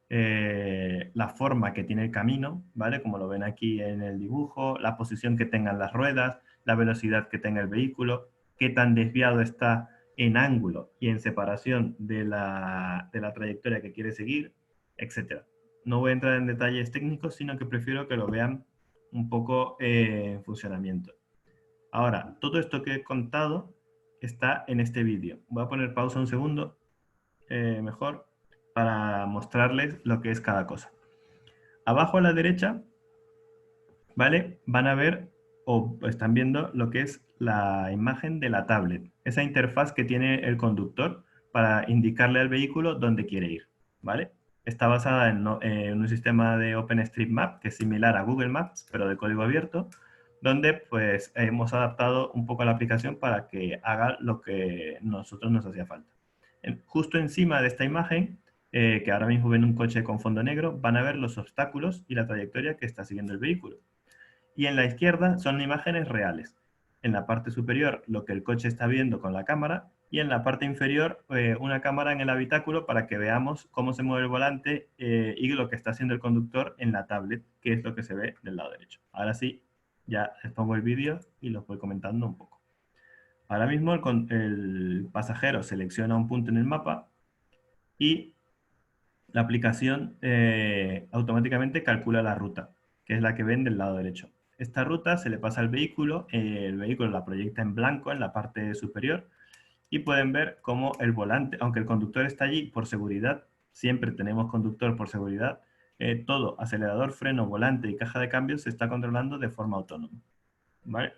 la forma que tiene el camino, ¿vale? Como lo ven aquí en el dibujo, la posición que tengan las ruedas, la velocidad que tenga el vehículo, qué tan desviado está en ángulo y en separación de la trayectoria que quiere seguir, etc. No voy a entrar en detalles técnicos, sino que prefiero que lo vean un poco en funcionamiento. Ahora, todo esto que he contado está en este vídeo. Voy a poner pausa un segundo, mejor, para mostrarles lo que es cada cosa. Abajo a la derecha, ¿vale? Van a ver o están viendo lo que es la imagen de la tablet, esa interfaz que tiene el conductor para indicarle al vehículo dónde quiere ir, ¿vale? Está basada en un sistema de OpenStreetMap que es similar a Google Maps, pero de código abierto, donde pues hemos adaptado un poco la aplicación para que haga lo que nosotros nos hacía falta. Justo encima de esta imagen, que ahora mismo ven un coche con fondo negro, van a ver los obstáculos y la trayectoria que está siguiendo el vehículo. Y en la izquierda son imágenes reales. En la parte superior lo que el coche está viendo con la cámara y en la parte inferior una cámara en el habitáculo para que veamos cómo se mueve el volante y lo que está haciendo el conductor en la tablet, que es lo que se ve del lado derecho. Ahora sí, ya les pongo el vídeo y los voy comentando un poco. Ahora mismo el pasajero selecciona un punto en el mapa y la aplicación automáticamente calcula la ruta, que es la que ven del lado derecho. Esta ruta se le pasa al vehículo, el vehículo la proyecta en blanco en la parte superior y pueden ver cómo el volante, aunque el conductor está allí por seguridad, siempre tenemos conductor por seguridad, todo, acelerador, freno, volante y caja de cambios se está controlando de forma autónoma. ¿Vale?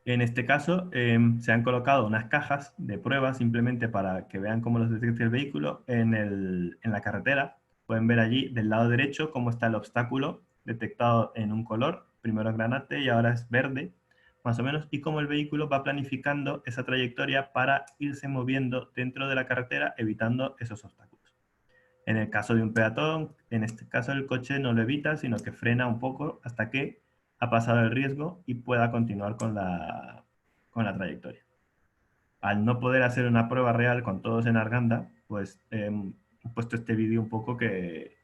En este caso, se han colocado unas cajas de prueba simplemente para que vean cómo los detecta el vehículo en la carretera. Pueden ver allí del lado derecho cómo está el obstáculo detectado en un color. Primero es granate y ahora es verde más o menos, y cómo el vehículo va planificando esa trayectoria para irse moviendo dentro de la carretera, evitando esos obstáculos. En el caso de un peatón, en este caso el coche no lo evita, sino que frena un poco hasta que ha pasado el riesgo y pueda continuar con la trayectoria. Al no poder hacer una prueba real con todos en Arganda, pues he puesto este vídeo un poco que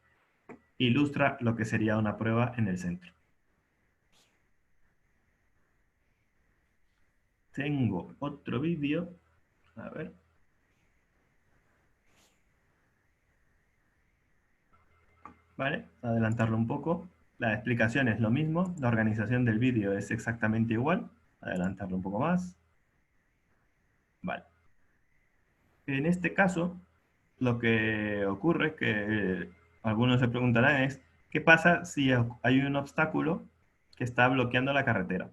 ilustra lo que sería una prueba en el centro. Tengo otro vídeo, a ver. ¿Vale? Adelantarlo un poco. La explicación es lo mismo, la organización del vídeo es exactamente igual. Adelantarlo un poco más. Vale. En este caso, lo que ocurre, que algunos se preguntarán es, ¿qué pasa si hay un obstáculo que está bloqueando la carretera?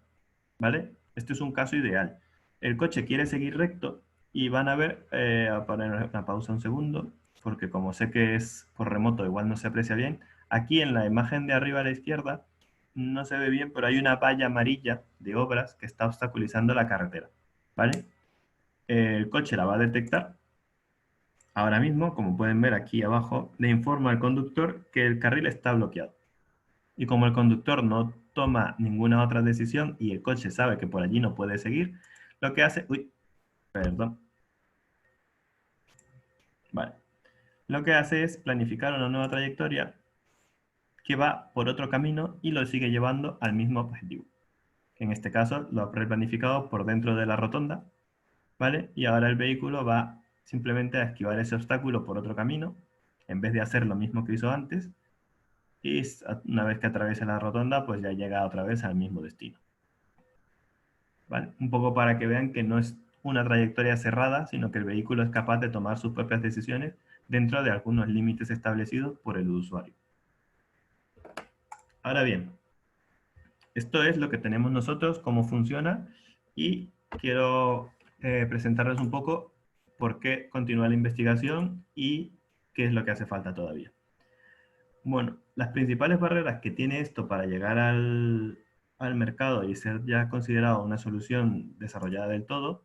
¿Vale? Este es un caso ideal. El coche quiere seguir recto y van a ver, a poner una pausa un segundo, porque como sé que es por remoto, igual no se aprecia bien. Aquí en la imagen de arriba a la izquierda no se ve bien, pero hay una valla amarilla de obras que está obstaculizando la carretera. ¿Vale? El coche la va a detectar. Ahora mismo, como pueden ver aquí abajo, le informa al conductor que el carril está bloqueado. Y como el conductor no toma ninguna otra decisión y el coche sabe que por allí no puede seguir, lo que hace... Uy, perdón. Vale. Lo que hace es planificar una nueva trayectoria que va por otro camino y lo sigue llevando al mismo objetivo. En este caso, lo ha planificado por dentro de la rotonda, ¿vale? Y ahora el vehículo va simplemente a esquivar ese obstáculo por otro camino, en vez de hacer lo mismo que hizo antes, y una vez que atraviesa la rotonda, pues ya llega otra vez al mismo destino. ¿Vale? Un poco para que vean que no es una trayectoria cerrada, sino que el vehículo es capaz de tomar sus propias decisiones dentro de algunos límites establecidos por el usuario. Ahora bien, esto es lo que tenemos nosotros, cómo funciona, y quiero presentarles un poco por qué continúa la investigación y qué es lo que hace falta todavía. Bueno, las principales barreras que tiene esto para llegar al mercado y ser ya considerado una solución desarrollada del todo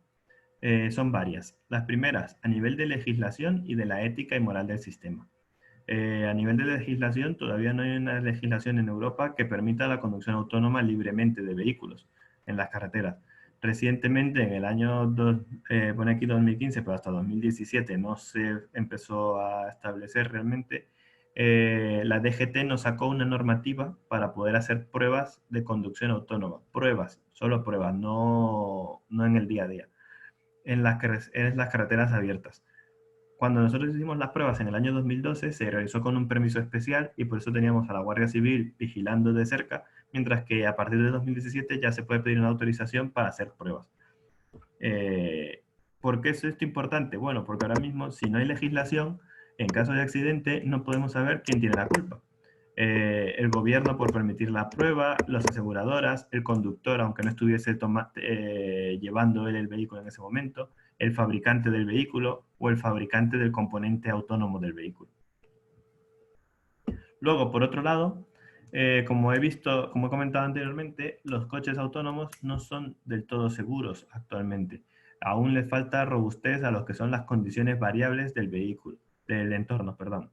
son varias. Las primeras, a nivel de legislación y de la ética y moral del sistema. A nivel de legislación, todavía no hay una legislación en Europa que permita la conducción autónoma libremente de vehículos en las carreteras. Recientemente, en el año, pone aquí 2015, pero hasta 2017 no se empezó a establecer realmente. La DGT nos sacó una normativa para poder hacer pruebas de conducción autónoma. Pruebas, solo pruebas, no en el día a día, en las carreteras abiertas. Cuando nosotros hicimos las pruebas en el año 2012, se realizó con un permiso especial y por eso teníamos a la Guardia Civil vigilando de cerca, mientras que a partir de 2017 ya se puede pedir una autorización para hacer pruebas. ¿Por qué es esto importante? Bueno, porque ahora mismo, si no hay legislación, en caso de accidente, no podemos saber quién tiene la culpa. El gobierno por permitir la prueba, las aseguradoras, el conductor, aunque no estuviese llevando él el vehículo en ese momento, el fabricante del vehículo o el fabricante del componente autónomo del vehículo. Luego, por otro lado, como he comentado anteriormente, los coches autónomos no son del todo seguros actualmente. Aún les falta robustez a lo que son las condiciones variables del vehículo, del entorno, perdón.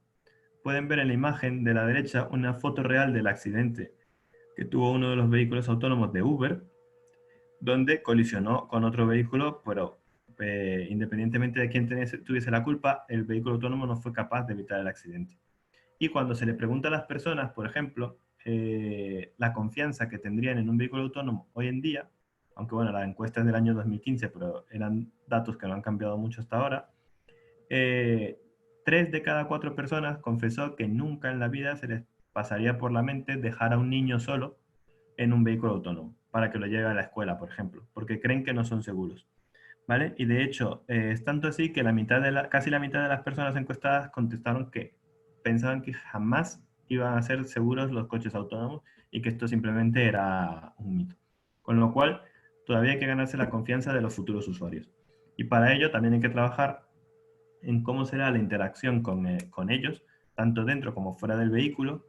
Pueden ver en la imagen de la derecha una foto real del accidente que tuvo uno de los vehículos autónomos de Uber, donde colisionó con otro vehículo, pero independientemente de quién tuviese la culpa, el vehículo autónomo no fue capaz de evitar el accidente. Y cuando se le pregunta a las personas, por ejemplo, la confianza que tendrían en un vehículo autónomo hoy en día, aunque bueno, la encuesta es del año 2015, pero eran datos que no han cambiado mucho hasta ahora, 3 de cada 4 personas confesó que nunca en la vida se les pasaría por la mente dejar a un niño solo en un vehículo autónomo para que lo lleve a la escuela, por ejemplo, porque creen que no son seguros. ¿Vale? Y de hecho, es tanto así que casi la mitad de las personas encuestadas contestaron que pensaban que jamás iban a ser seguros los coches autónomos y que esto simplemente era un mito. Con lo cual, todavía hay que ganarse la confianza de los futuros usuarios. Y para ello también hay que trabajar en cómo será la interacción con ellos, tanto dentro como fuera del vehículo,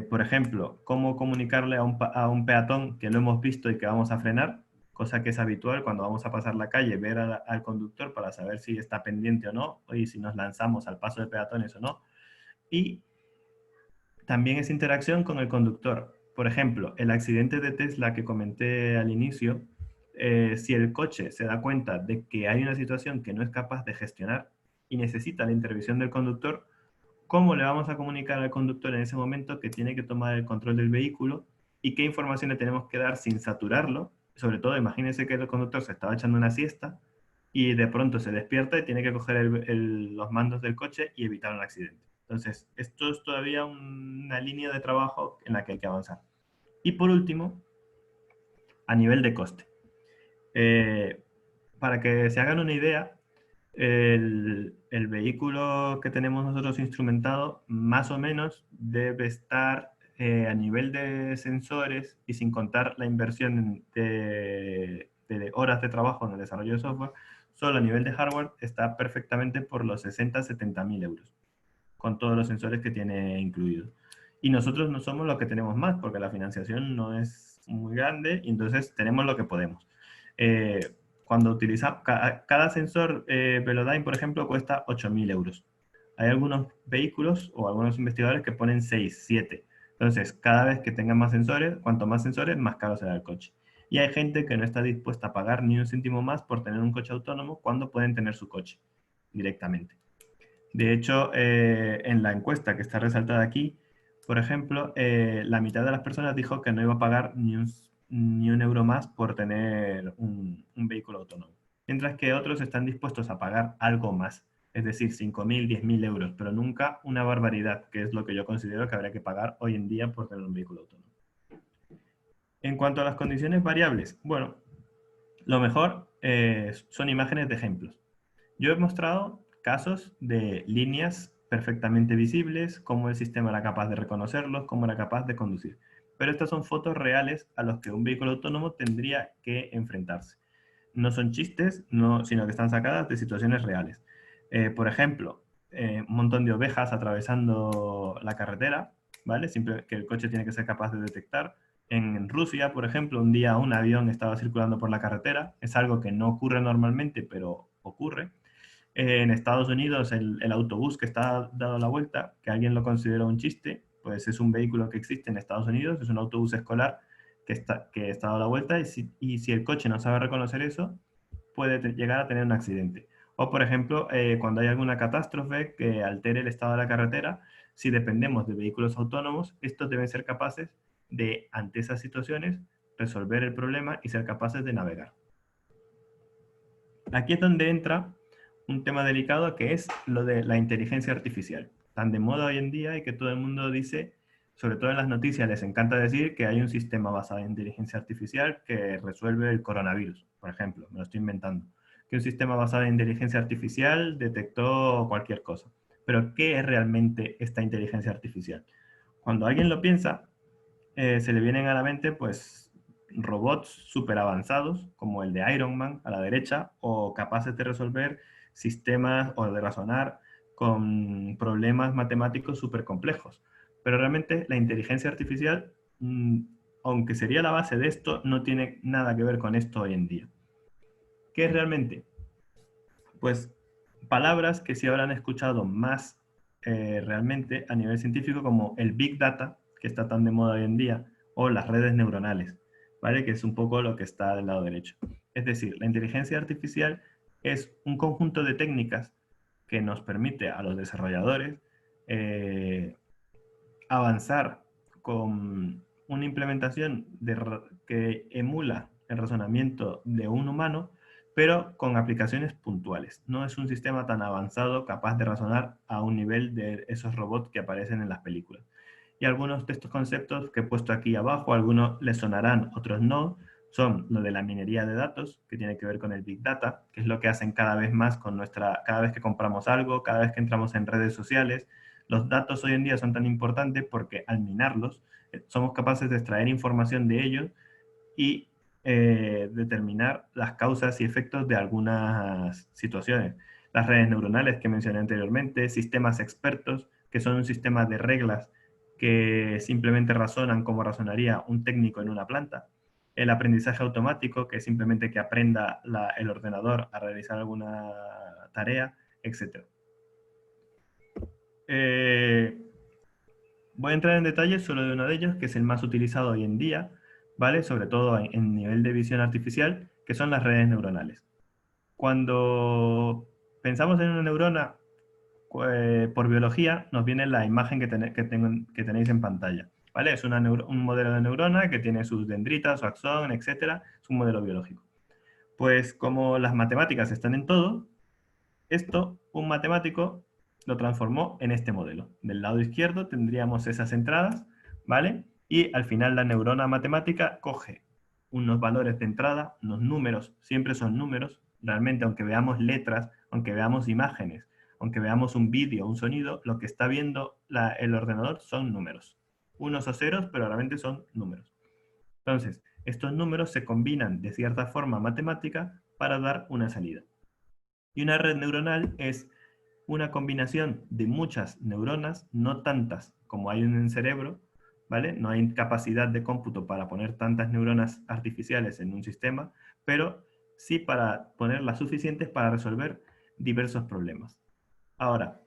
Por ejemplo, cómo comunicarle a un peatón que lo hemos visto y que vamos a frenar, cosa que es habitual cuando vamos a pasar la calle, ver al conductor para saber si está pendiente o no, y si nos lanzamos al paso de peatones o no. Y también es interacción con el conductor. Por ejemplo, el accidente de Tesla que comenté al inicio, si el coche se da cuenta de que hay una situación que no es capaz de gestionar y necesita la intervención del conductor, ¿cómo le vamos a comunicar al conductor en ese momento que tiene que tomar el control del vehículo y qué información le tenemos que dar sin saturarlo? Sobre todo, imagínense que el conductor se estaba echando una siesta y de pronto se despierta y tiene que coger los mandos del coche y evitar un accidente. Entonces, esto es todavía una línea de trabajo en la que hay que avanzar. Y por último, a nivel de coste. Eh, para que se hagan una idea, el vehículo que tenemos nosotros instrumentado más o menos debe estar a nivel de sensores y sin contar la inversión de horas de trabajo en el desarrollo de software, solo a nivel de hardware está perfectamente por los 60-70 mil euros, con todos los sensores que tiene incluidos. Y nosotros no somos los que tenemos más, porque la financiación no es muy grande, y entonces tenemos lo que podemos. Cuando utilizamos, cada sensor Velodyne, por ejemplo, cuesta 8.000 euros. Hay algunos vehículos o algunos investigadores que ponen 6, 7. Entonces, cada vez que tengan más sensores, cuanto más sensores, más caro será el coche. Y hay gente que no está dispuesta a pagar ni un céntimo más por tener un coche autónomo cuando pueden tener su coche directamente. De hecho, en la encuesta que está resaltada aquí, por ejemplo, la mitad de las personas dijo que no iba a pagar ni un euro más por tener un vehículo autónomo. Mientras que otros están dispuestos a pagar algo más, es decir, 5.000, 10.000 euros, pero nunca una barbaridad, que es lo que yo considero que habría que pagar hoy en día por tener un vehículo autónomo. En cuanto a las condiciones variables, bueno, lo mejor son imágenes de ejemplos. Yo he mostrado casos de líneas perfectamente visibles, cómo el sistema era capaz de reconocerlos, cómo era capaz de conducir. Pero estas son fotos reales a los que un vehículo autónomo tendría que enfrentarse. No son chistes, no, sino que están sacadas de situaciones reales. Por ejemplo, un montón de ovejas atravesando la carretera, ¿vale? Simple, que el coche tiene que ser capaz de detectar. En Rusia, por ejemplo, un día un avión estaba circulando por la carretera. Es algo que no ocurre normalmente, pero ocurre. En Estados Unidos, el autobús que está dado la vuelta, que alguien lo considera un chiste, pues es un vehículo que existe en Estados Unidos, es un autobús escolar que está dado la vuelta y si el coche no sabe reconocer eso, puede llegar a tener un accidente. O, por ejemplo, cuando hay alguna catástrofe que altere el estado de la carretera, si dependemos de vehículos autónomos, estos deben ser capaces de, ante esas situaciones, resolver el problema y ser capaces de navegar. Aquí es donde entra un tema delicado que es lo de la inteligencia artificial, tan de moda hoy en día y que todo el mundo dice, sobre todo en las noticias, les encanta decir que hay un sistema basado en inteligencia artificial que resuelve el coronavirus, por ejemplo, me lo estoy inventando, que un sistema basado en inteligencia artificial detectó cualquier cosa. Pero, ¿qué es realmente esta inteligencia artificial? Cuando alguien lo piensa, se le vienen a la mente, pues, robots súper avanzados, como el de Iron Man a la derecha, o capaces de resolver sistemas o de razonar con problemas matemáticos súper complejos. Pero realmente la inteligencia artificial, aunque sería la base de esto, no tiene nada que ver con esto hoy en día. ¿Qué es realmente? Pues palabras que sí habrán escuchado más realmente a nivel científico como el Big Data, que está tan de moda hoy en día, o las redes neuronales, ¿vale? Que es un poco lo que está del lado derecho. Es decir, la inteligencia artificial es un conjunto de técnicas que nos permite a los desarrolladores eh, avanzar con una implementación que emula el razonamiento de un humano, pero con aplicaciones puntuales. No es un sistema tan avanzado capaz de razonar a un nivel de esos robots que aparecen en las películas. Y algunos de estos conceptos que he puesto aquí abajo, algunos les sonarán, otros no, son lo de la minería de datos, que tiene que ver con el Big Data, que es lo que hacen cada vez más con cada vez que compramos algo, cada vez que entramos en redes sociales. Los datos hoy en día son tan importantes porque al minarlos somos capaces de extraer información de ellos y determinar las causas y efectos de algunas situaciones. Las redes neuronales que mencioné anteriormente, sistemas expertos, que son un sistema de reglas que simplemente razonan como razonaría un técnico en una planta. El aprendizaje automático, que es simplemente que aprenda el ordenador a realizar alguna tarea, etc. Voy a entrar en detalle solo de uno de ellos, que es el más utilizado hoy en día, ¿vale? Sobre todo en nivel de visión artificial, que son las redes neuronales. Cuando pensamos en una neurona, por biología, nos viene la imagen que tenéis en pantalla, ¿vale? Es un modelo de neurona que tiene sus dendritas, su axón, etc. Es un modelo biológico. Pues como las matemáticas están en todo, esto, un matemático lo transformó en este modelo. Del lado izquierdo tendríamos esas entradas, ¿vale? Y al final la neurona matemática coge unos valores de entrada, unos números, siempre son números, realmente aunque veamos letras, aunque veamos imágenes, aunque veamos un vídeo, un sonido, lo que está viendo el ordenador son números. Unos o ceros, pero realmente son números. Entonces, estos números se combinan de cierta forma matemática para dar una salida. Y una red neuronal es una combinación de muchas neuronas, no tantas como hay en el cerebro, ¿vale? No hay capacidad de cómputo para poner tantas neuronas artificiales en un sistema, pero sí para poner las suficientes para resolver diversos problemas. Ahora,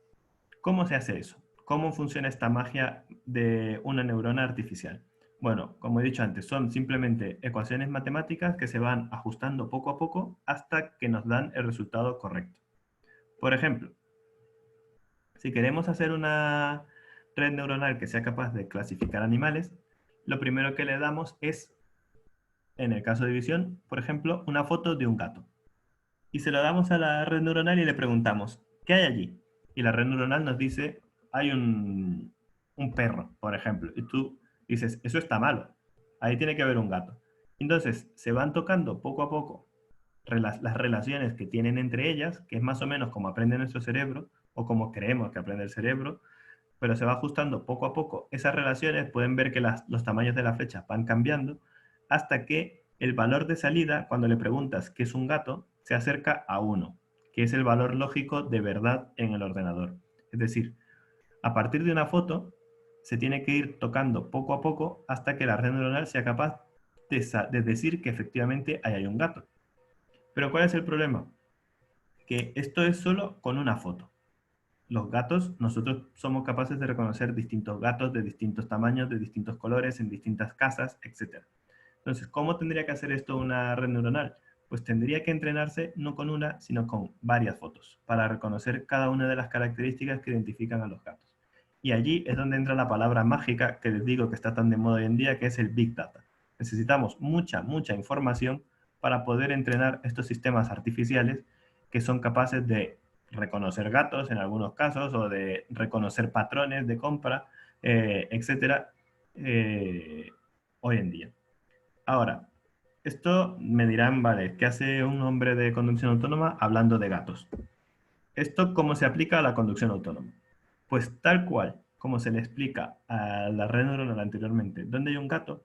¿cómo se hace eso? ¿Cómo funciona esta magia de una neurona artificial? Bueno, como he dicho antes, son simplemente ecuaciones matemáticas que se van ajustando poco a poco hasta que nos dan el resultado correcto. Por ejemplo, si queremos hacer una red neuronal que sea capaz de clasificar animales, lo primero que le damos es, en el caso de visión, por ejemplo, una foto de un gato. Y se lo damos a la red neuronal y le preguntamos, ¿qué hay allí? Y la red neuronal nos dice, hay un perro, por ejemplo. Y tú dices, eso está malo, ahí tiene que haber un gato. Entonces, se van tocando poco a poco las relaciones que tienen entre ellas, que es más o menos como aprende nuestro cerebro, o como creemos que aprende el cerebro, pero se va ajustando poco a poco esas relaciones, pueden ver que los tamaños de la flecha van cambiando, hasta que el valor de salida, cuando le preguntas qué es un gato, se acerca a 1, que es el valor lógico de verdad en el ordenador. Es decir, a partir de una foto, se tiene que ir tocando poco a poco hasta que la red neuronal sea capaz de decir que efectivamente ahí hay un gato. Pero ¿cuál es el problema? Que esto es solo con una foto. Los gatos, nosotros somos capaces de reconocer distintos gatos de distintos tamaños, de distintos colores, en distintas casas, etc. Entonces, ¿cómo tendría que hacer esto una red neuronal? Pues tendría que entrenarse no con una, sino con varias fotos, para reconocer cada una de las características que identifican a los gatos. Y allí es donde entra la palabra mágica que les digo que está tan de moda hoy en día, que es el Big Data. Necesitamos mucha información para poder entrenar estos sistemas artificiales que son capaces de reconocer gatos en algunos casos o de reconocer patrones de compra, etcétera, hoy en día. Ahora, esto me dirán, vale, ¿qué hace un hombre de conducción autónoma hablando de gatos? ¿Esto cómo se aplica a la conducción autónoma? Pues tal cual como se le explica a la red neuronal anteriormente, donde hay un gato,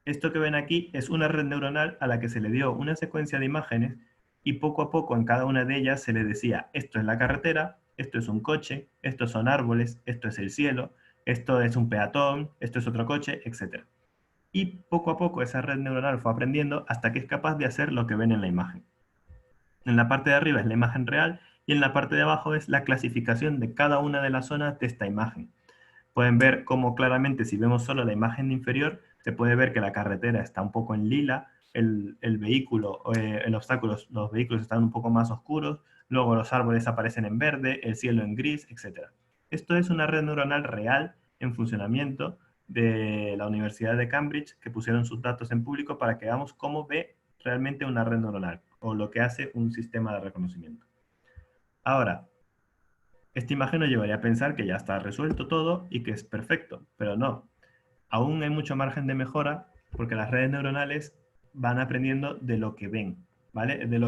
esto que ven aquí es una red neuronal a la que se le dio una secuencia de imágenes y poco a poco en cada una de ellas se le decía, esto es la carretera, esto es un coche, estos son árboles, esto es el cielo, esto es un peatón, esto es otro coche, etc. Y poco a poco esa red neuronal fue aprendiendo hasta que es capaz de hacer lo que ven en la imagen. En la parte de arriba es la imagen real y en la parte de abajo es la clasificación de cada una de las zonas de esta imagen. Pueden ver cómo claramente, si vemos solo la imagen inferior, se puede ver que la carretera está un poco en lila, el vehículo, el obstáculo, los vehículos están un poco más oscuros, luego los árboles aparecen en verde, el cielo en gris, etc. Esto es una red neuronal real en funcionamiento de la Universidad de Cambridge, que pusieron sus datos en público para que veamos cómo ve realmente una red neuronal o lo que hace un sistema de reconocimiento. Ahora, esta imagen nos llevaría a pensar que ya está resuelto todo y que es perfecto, pero no. Aún hay mucho margen de mejora porque las redes neuronales van aprendiendo de lo que ven, ¿vale? De la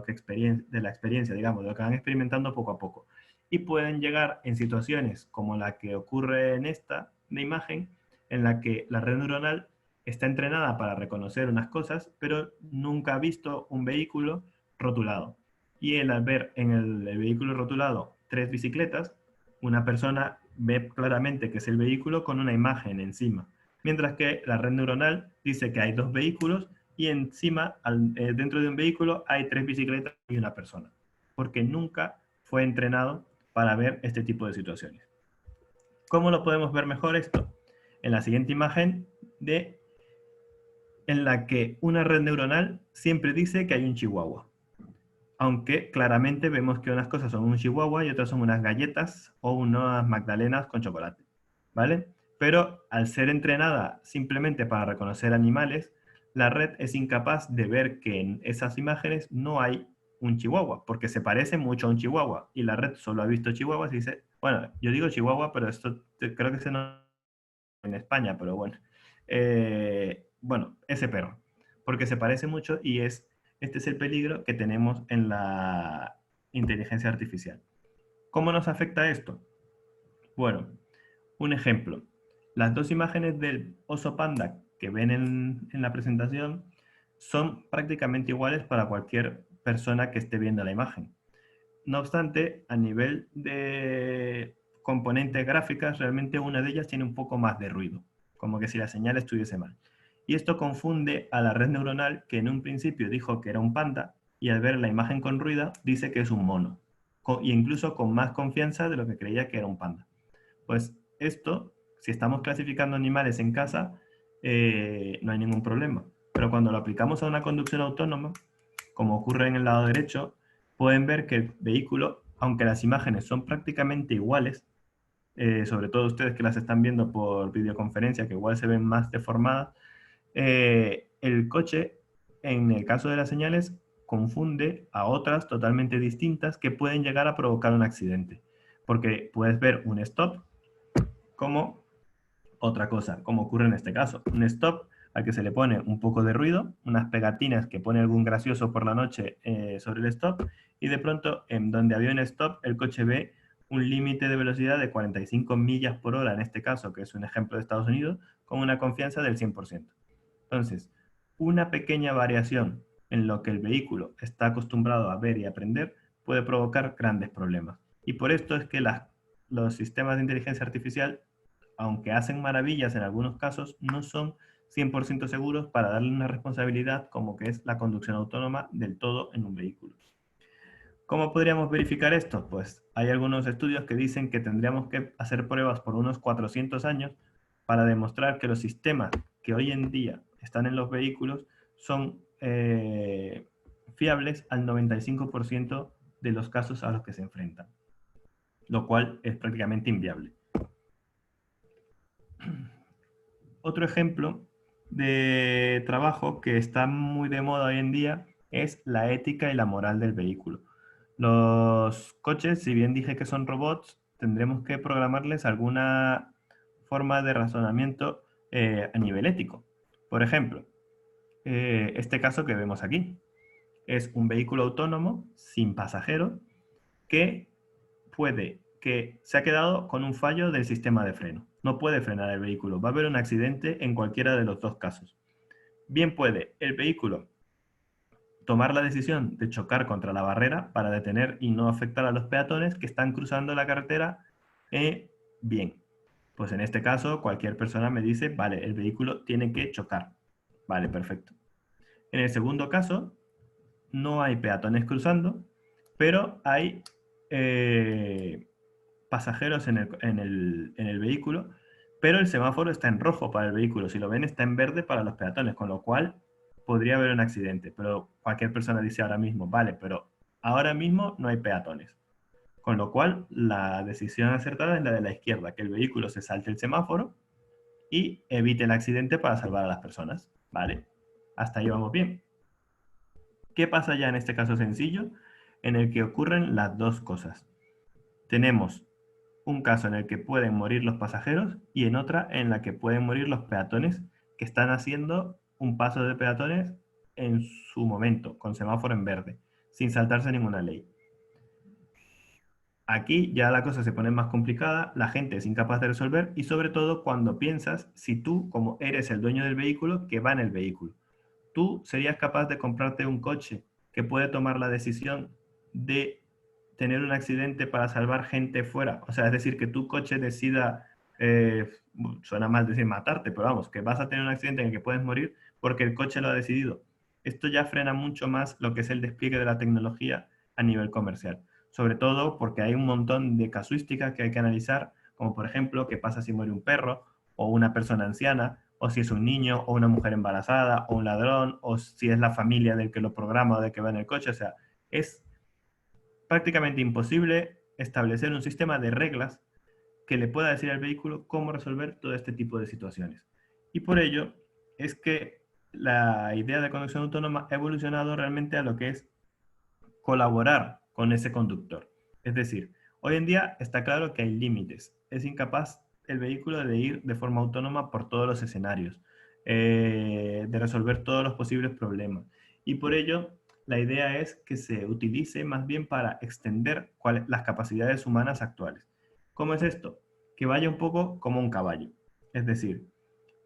experiencia, digamos, de lo que van experimentando poco a poco. Y pueden llegar en situaciones como la que ocurre en esta de imagen, en la que la red neuronal está entrenada para reconocer unas cosas, pero nunca ha visto un vehículo rotulado. Y al ver en el vehículo rotulado 3 bicicletas, una persona ve claramente que es el vehículo con una imagen encima. Mientras que la red neuronal dice que hay dos vehículos y encima, dentro de un vehículo, hay 3 bicicletas y una persona. Porque nunca fue entrenado para ver este tipo de situaciones. ¿Cómo lo podemos ver mejor esto? En la siguiente imagen en la que una red neuronal siempre dice que hay un chihuahua. Aunque claramente vemos que unas cosas son un chihuahua y otras son unas galletas o unas magdalenas con chocolate, ¿vale? Pero al ser entrenada simplemente para reconocer animales, la red es incapaz de ver que en esas imágenes no hay un chihuahua, porque se parece mucho a un chihuahua, y la red solo ha visto chihuahuas y dice, bueno, yo digo chihuahua, pero esto creo que se no en España, pero bueno. Bueno, ese perro, porque se parece mucho y este es el peligro que tenemos en la inteligencia artificial. ¿Cómo nos afecta esto? Bueno, un ejemplo. Las dos imágenes del oso panda que ven en la presentación son prácticamente iguales para cualquier persona que esté viendo la imagen. No obstante, a nivel de componentes gráficas, realmente una de ellas tiene un poco más de ruido, como que si la señal estuviese mal. Y esto confunde a la red neuronal que en un principio dijo que era un panda y al ver la imagen con ruido dice que es un mono, y incluso con más confianza de lo que creía que era un panda. Pues esto, si estamos clasificando animales en casa, no hay ningún problema. Pero cuando lo aplicamos a una conducción autónoma, como ocurre en el lado derecho, pueden ver que el vehículo, aunque las imágenes son prácticamente iguales, sobre todo ustedes que las están viendo por videoconferencia, que igual se ven más deformadas, el coche, en el caso de las señales, confunde a otras totalmente distintas que pueden llegar a provocar un accidente. Porque puedes ver un stop como otra cosa, como ocurre en este caso. Un stop al que se le pone un poco de ruido, unas pegatinas que pone algún gracioso por la noche sobre el stop, y de pronto, en donde había un stop, el coche ve un límite de velocidad de 45 millas por hora, en este caso, que es un ejemplo de Estados Unidos, con una confianza del 100%. Entonces, una pequeña variación en lo que el vehículo está acostumbrado a ver y aprender puede provocar grandes problemas. Y por esto es que los sistemas de inteligencia artificial, aunque hacen maravillas en algunos casos, no son 100% seguros para darle una responsabilidad como que es la conducción autónoma del todo en un vehículo. ¿Cómo podríamos verificar esto? Pues hay algunos estudios que dicen que tendríamos que hacer pruebas por unos 400 años para demostrar que los sistemas que hoy en día están en los vehículos son fiables al 95% de los casos a los que se enfrentan, lo cual es prácticamente inviable. Otro ejemplo de trabajo que está muy de moda hoy en día es la ética y la moral del vehículo. Los coches, si bien dije que son robots, tendremos que programarles alguna forma de razonamiento a nivel ético. Por ejemplo, este caso que vemos aquí es un vehículo autónomo sin pasajero que se ha quedado con un fallo del sistema de freno. No puede frenar el vehículo. Va a haber un accidente en cualquiera de los dos casos. Bien puede el vehículo tomar la decisión de chocar contra la barrera para detener y no afectar a los peatones que están cruzando la carretera bien. Pues en este caso, cualquier persona me dice, vale, el vehículo tiene que chocar. Vale, perfecto. En el segundo caso, no hay peatones cruzando, pero hay pasajeros en el vehículo, pero el semáforo está en rojo para el vehículo. Si lo ven, está en verde para los peatones, con lo cual podría haber un accidente. Pero cualquier persona dice ahora mismo, vale, pero ahora mismo no hay peatones. Con lo cual, la decisión acertada es la de la izquierda, que el vehículo se salte el semáforo y evite el accidente para salvar a las personas. ¿Vale? Hasta ahí vamos bien. ¿Qué pasa ya en este caso sencillo? En el que ocurren las dos cosas. Tenemos un caso en el que pueden morir los pasajeros y en otra en la que pueden morir los peatones que están haciendo un paso de peatones en su momento, con semáforo en verde, sin saltarse ninguna ley. Aquí ya la cosa se pone más complicada, la gente es incapaz de resolver y sobre todo cuando piensas si tú, como eres el dueño del vehículo, que va en el vehículo. Tú serías capaz de comprarte un coche que puede tomar la decisión de tener un accidente para salvar gente fuera. O sea, es decir, que tu coche decida, suena mal decir matarte, pero vamos, que vas a tener un accidente en el que puedes morir porque el coche lo ha decidido. Esto ya frena mucho más lo que es el despliegue de la tecnología a nivel comercial. Sobre todo porque hay un montón de casuísticas que hay que analizar, como por ejemplo, qué pasa si muere un perro o una persona anciana, o si es un niño o una mujer embarazada o un ladrón, o si es la familia del que lo programa o del que va en el coche. O sea, es prácticamente imposible establecer un sistema de reglas que le pueda decir al vehículo cómo resolver todo este tipo de situaciones. Y por ello es que la idea de conducción autónoma ha evolucionado realmente a lo que es colaborar con ese conductor. Es decir, hoy en día está claro que hay límites. Es incapaz el vehículo de ir de forma autónoma por todos los escenarios, de resolver todos los posibles problemas. Y por ello, la idea es que se utilice más bien para extender las capacidades humanas actuales. ¿Cómo es esto? Que vaya un poco como un caballo. Es decir,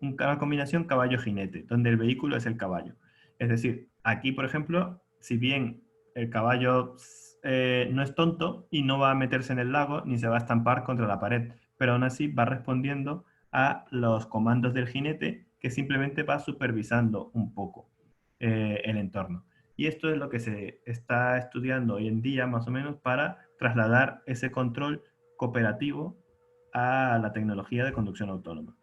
una combinación caballo-jinete, donde el vehículo es el caballo. Es decir, aquí, por ejemplo, si bien el caballo no es tonto y no va a meterse en el lago ni se va a estampar contra la pared, pero aún así va respondiendo a los comandos del jinete, que simplemente va supervisando un poco el entorno. Y esto es lo que se está estudiando hoy en día, más o menos, para trasladar ese control cooperativo a la tecnología de conducción autónoma.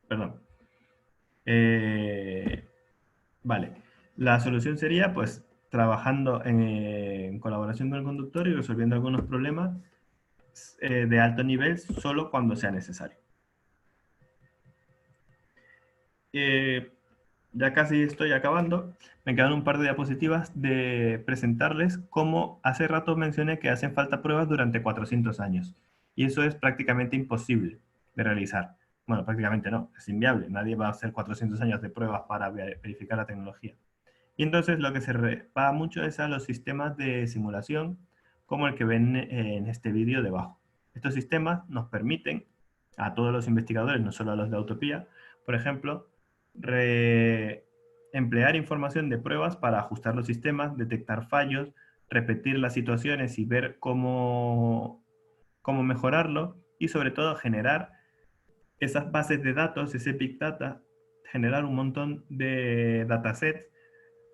Perdón. Eh, vale. La solución sería, pues, trabajando en colaboración con el conductor y resolviendo algunos problemas de alto nivel solo cuando sea necesario. Eh, ya casi estoy acabando. Me quedan un par de diapositivas de presentarles cómo hace rato mencioné que hacen falta pruebas durante 400 años. Y eso es prácticamente imposible de realizar. Bueno, prácticamente no, es inviable. Nadie va a hacer 400 años de pruebas para verificar la tecnología. Y entonces lo que se va mucho es a los sistemas de simulación, como el que ven en este vídeo debajo. Estos sistemas nos permiten, a todos los investigadores, no solo a los de Autopía, por ejemplo, emplear información de pruebas para ajustar los sistemas, detectar fallos, repetir las situaciones y ver cómo mejorarlo, y sobre todo generar esas bases de datos, ese Big Data, generar un montón de datasets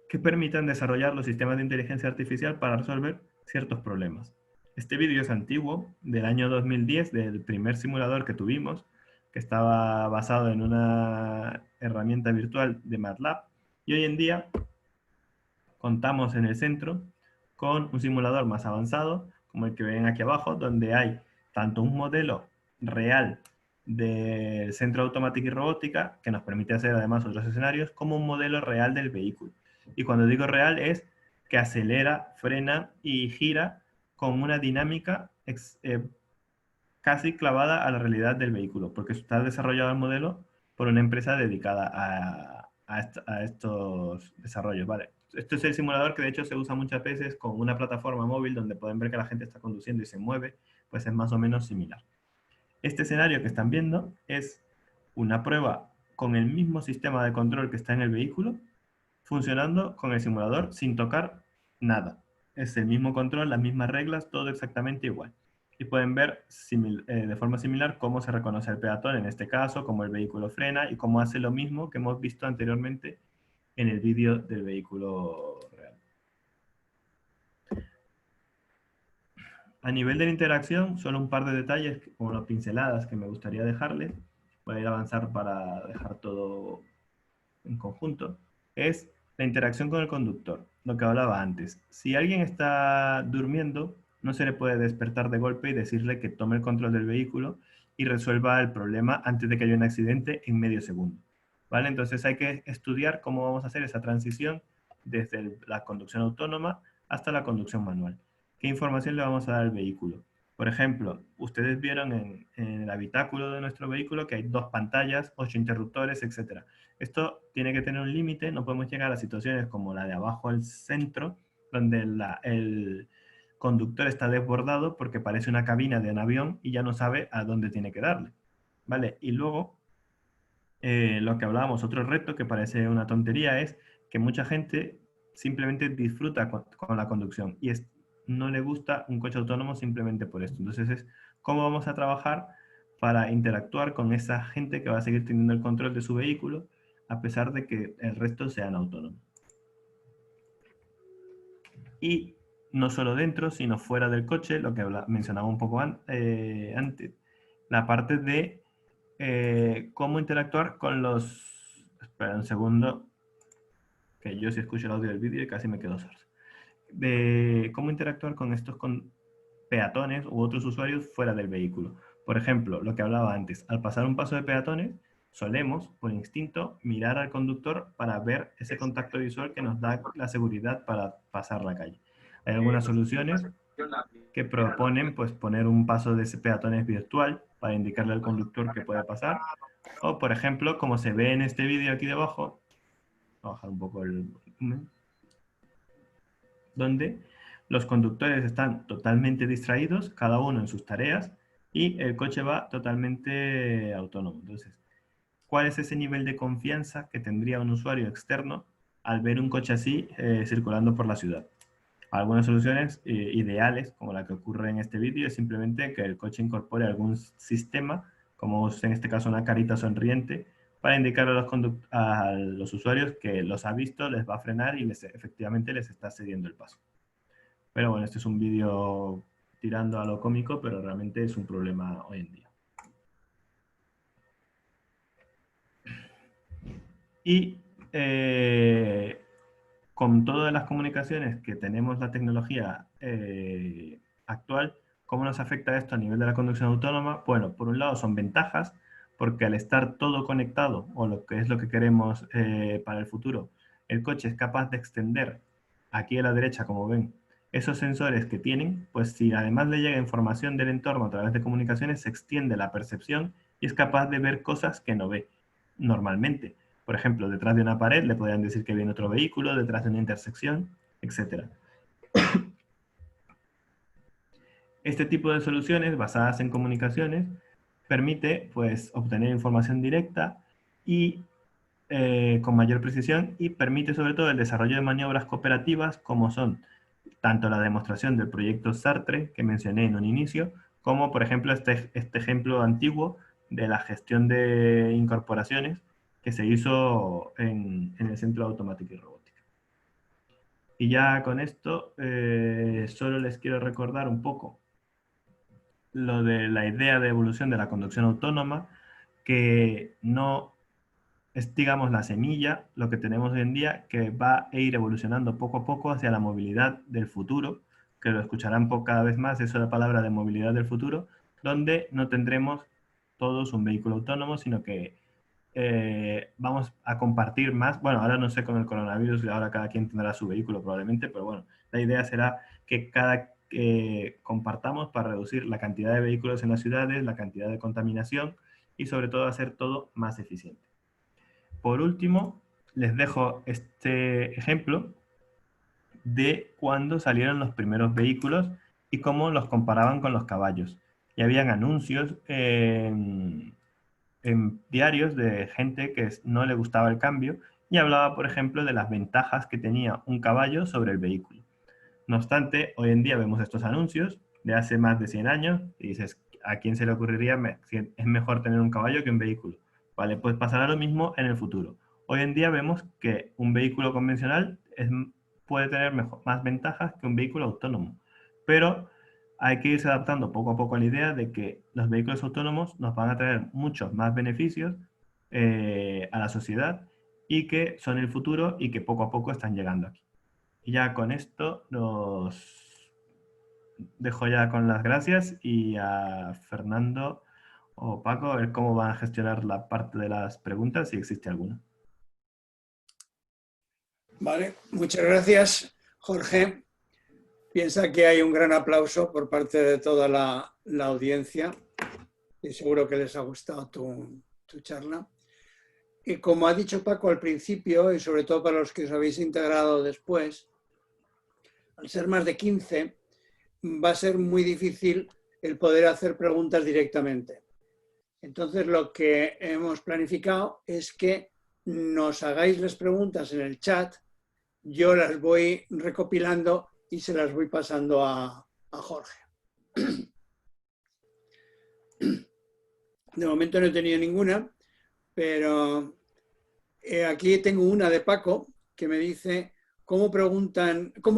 que permitan desarrollar los sistemas de inteligencia artificial para resolver ciertos problemas. Este vídeo es antiguo, del año 2010, del primer simulador que tuvimos, que estaba basado en una herramienta virtual de MATLAB, y hoy en día contamos en el centro con un simulador más avanzado, como el que ven aquí abajo, donde hay tanto un modelo real del centro de automática y robótica, que nos permite hacer además otros escenarios, como un modelo real del vehículo. Y cuando digo real es que acelera, frena y gira con una dinámica casi clavada a la realidad del vehículo, porque está desarrollado el modelo por una empresa dedicada a estos desarrollos. Vale. Esto es el simulador que de hecho se usa muchas veces con una plataforma móvil donde pueden ver que la gente está conduciendo y se mueve, pues es más o menos similar. Este escenario que están viendo es una prueba con el mismo sistema de control que está en el vehículo, funcionando con el simulador sin tocar nada. Es el mismo control, las mismas reglas, todo exactamente igual. Y pueden ver de forma similar cómo se reconoce el peatón en este caso, cómo el vehículo frena y cómo hace lo mismo que hemos visto anteriormente en el vídeo del vehículo real. A nivel de la interacción, solo un par de detalles, como pinceladas que me gustaría dejarles. Voy a ir a avanzar para dejar todo en conjunto. Es la interacción con el conductor, lo que hablaba antes. Si alguien está durmiendo, no se le puede despertar de golpe y decirle que tome el control del vehículo y resuelva el problema antes de que haya un accidente en medio segundo. ¿Vale? Entonces hay que estudiar cómo vamos a hacer esa transición desde la conducción autónoma hasta la conducción manual. ¿Qué información le vamos a dar al vehículo? Por ejemplo, ustedes vieron en el habitáculo de nuestro vehículo que hay 2 pantallas, 8 interruptores, etc. Esto tiene que tener un límite, no podemos llegar a situaciones como la de abajo al centro, donde el conductor está desbordado porque parece una cabina de un avión y ya no sabe a dónde tiene que darle. ¿Vale? Y luego, lo que hablábamos, otro reto que parece una tontería es que mucha gente simplemente disfruta con la conducción y no le gusta un coche autónomo simplemente por esto. Entonces es cómo vamos a trabajar para interactuar con esa gente que va a seguir teniendo el control de su vehículo a pesar de que el resto sean autónomos. Y no solo dentro, sino fuera del coche, lo que mencionaba un poco antes, la parte de cómo interactuar con los... Espera un segundo, que yo sí escucho el audio del vídeo y casi me quedo sordo. De cómo interactuar con estos peatones u otros usuarios fuera del vehículo. Por ejemplo, lo que hablaba antes, al pasar un paso de peatones, solemos, por instinto, mirar al conductor para ver ese contacto visual que nos da la seguridad para pasar la calle. Hay algunas soluciones que proponen pues, poner un paso de peatones virtual para indicarle al conductor que puede pasar. O, por ejemplo, como se ve en este vídeo aquí debajo, voy a bajar un poco el volumen, donde los conductores están totalmente distraídos, cada uno en sus tareas, y el coche va totalmente autónomo. Entonces, ¿cuál es ese nivel de confianza que tendría un usuario externo al ver un coche así circulando por la ciudad? Algunas soluciones ideales, como la que ocurre en este vídeo, es simplemente que el coche incorpore algún sistema, como en este caso una carita sonriente, para indicar a los usuarios que los ha visto, les va a frenar y efectivamente les está cediendo el paso. Pero bueno, este es un vídeo tirando a lo cómico, pero realmente es un problema hoy en día. Y con todas las comunicaciones que tenemos la tecnología actual, ¿cómo nos afecta esto a nivel de la conducción autónoma? Bueno, por un lado son ventajas, porque al estar todo conectado, o lo que es lo que queremos para el futuro, el coche es capaz de extender aquí a la derecha, como ven, esos sensores que tienen, pues si además le llega información del entorno a través de comunicaciones, se extiende la percepción y es capaz de ver cosas que no ve normalmente. Por ejemplo, detrás de una pared le podrían decir que viene otro vehículo, detrás de una intersección, etc. Este tipo de soluciones basadas en comunicaciones permite pues, obtener información directa y con mayor precisión y permite sobre todo el desarrollo de maniobras cooperativas como son tanto la demostración del proyecto Sartre que mencioné en un inicio, como por ejemplo este ejemplo antiguo de la gestión de incorporaciones que se hizo en el Centro de Automática y Robótica. Y ya con esto solo les quiero recordar un poco lo de la idea de evolución de la conducción autónoma, que no es, digamos, la semilla, lo que tenemos hoy en día, que va a ir evolucionando poco a poco hacia la movilidad del futuro, que lo escucharán cada vez más, eso es la palabra de movilidad del futuro, donde no tendremos todos un vehículo autónomo, sino que vamos a compartir más. Bueno, ahora no sé con el coronavirus, ahora cada quien tendrá su vehículo probablemente, pero bueno, la idea será que compartamos para reducir la cantidad de vehículos en las ciudades, la cantidad de contaminación y sobre todo hacer todo más eficiente. Por último, les dejo este ejemplo de cuando salieron los primeros vehículos y cómo los comparaban con los caballos. Y habían anuncios en diarios de gente que no le gustaba el cambio y hablaba, por ejemplo, de las ventajas que tenía un caballo sobre el vehículo. No obstante, hoy en día vemos estos anuncios de hace más de 100 años y dices, ¿a quién se le ocurriría es mejor tener un caballo que un vehículo? Vale, pues pasará lo mismo en el futuro. Hoy en día vemos que un vehículo convencional puede tener más ventajas que un vehículo autónomo, pero hay que irse adaptando poco a poco a la idea de que los vehículos autónomos nos van a traer muchos más beneficios a la sociedad y que son el futuro y que poco a poco están llegando aquí. Y ya con esto los dejo ya con las gracias y a Fernando o Paco a ver cómo van a gestionar la parte de las preguntas, si existe alguna. Vale, muchas gracias, Jorge. Piensa que hay un gran aplauso por parte de toda la audiencia y seguro que les ha gustado tu charla. Y como ha dicho Paco al principio, y sobre todo para los que os habéis integrado después, al ser más de 15, va a ser muy difícil el poder hacer preguntas directamente. Entonces, lo que hemos planificado es que nos hagáis las preguntas en el chat yo las voy recopilando y se las voy pasando a Jorge. De momento no he tenido ninguna, pero aquí tengo una de Paco que me dice cómo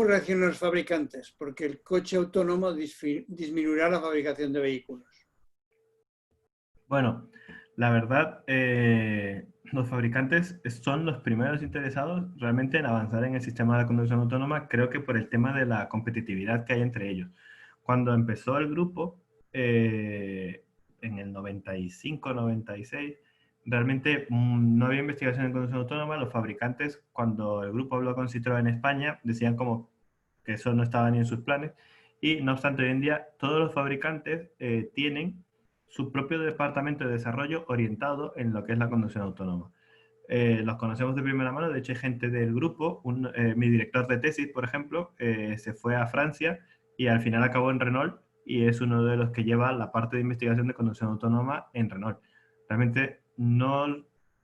reaccionan los fabricantes, porque el coche autónomo disminuirá la fabricación de vehículos. Bueno, la verdad, los fabricantes son los primeros interesados realmente en avanzar en el sistema de conducción autónoma, creo que por el tema de la competitividad que hay entre ellos. Cuando empezó el grupo, en el 95, 96, realmente no había investigación en conducción autónoma. Los fabricantes, cuando el grupo habló con Citroën en España, decían como que eso no estaba ni en sus planes. Y no obstante, hoy en día todos los fabricantes tienen su propio departamento de desarrollo orientado en lo que es la conducción autónoma. Los conocemos de primera mano, de hecho hay gente del grupo, mi director de tesis, por ejemplo, se fue a Francia y al final acabó en Renault y es uno de los que lleva la parte de investigación de conducción autónoma en Renault. Realmente no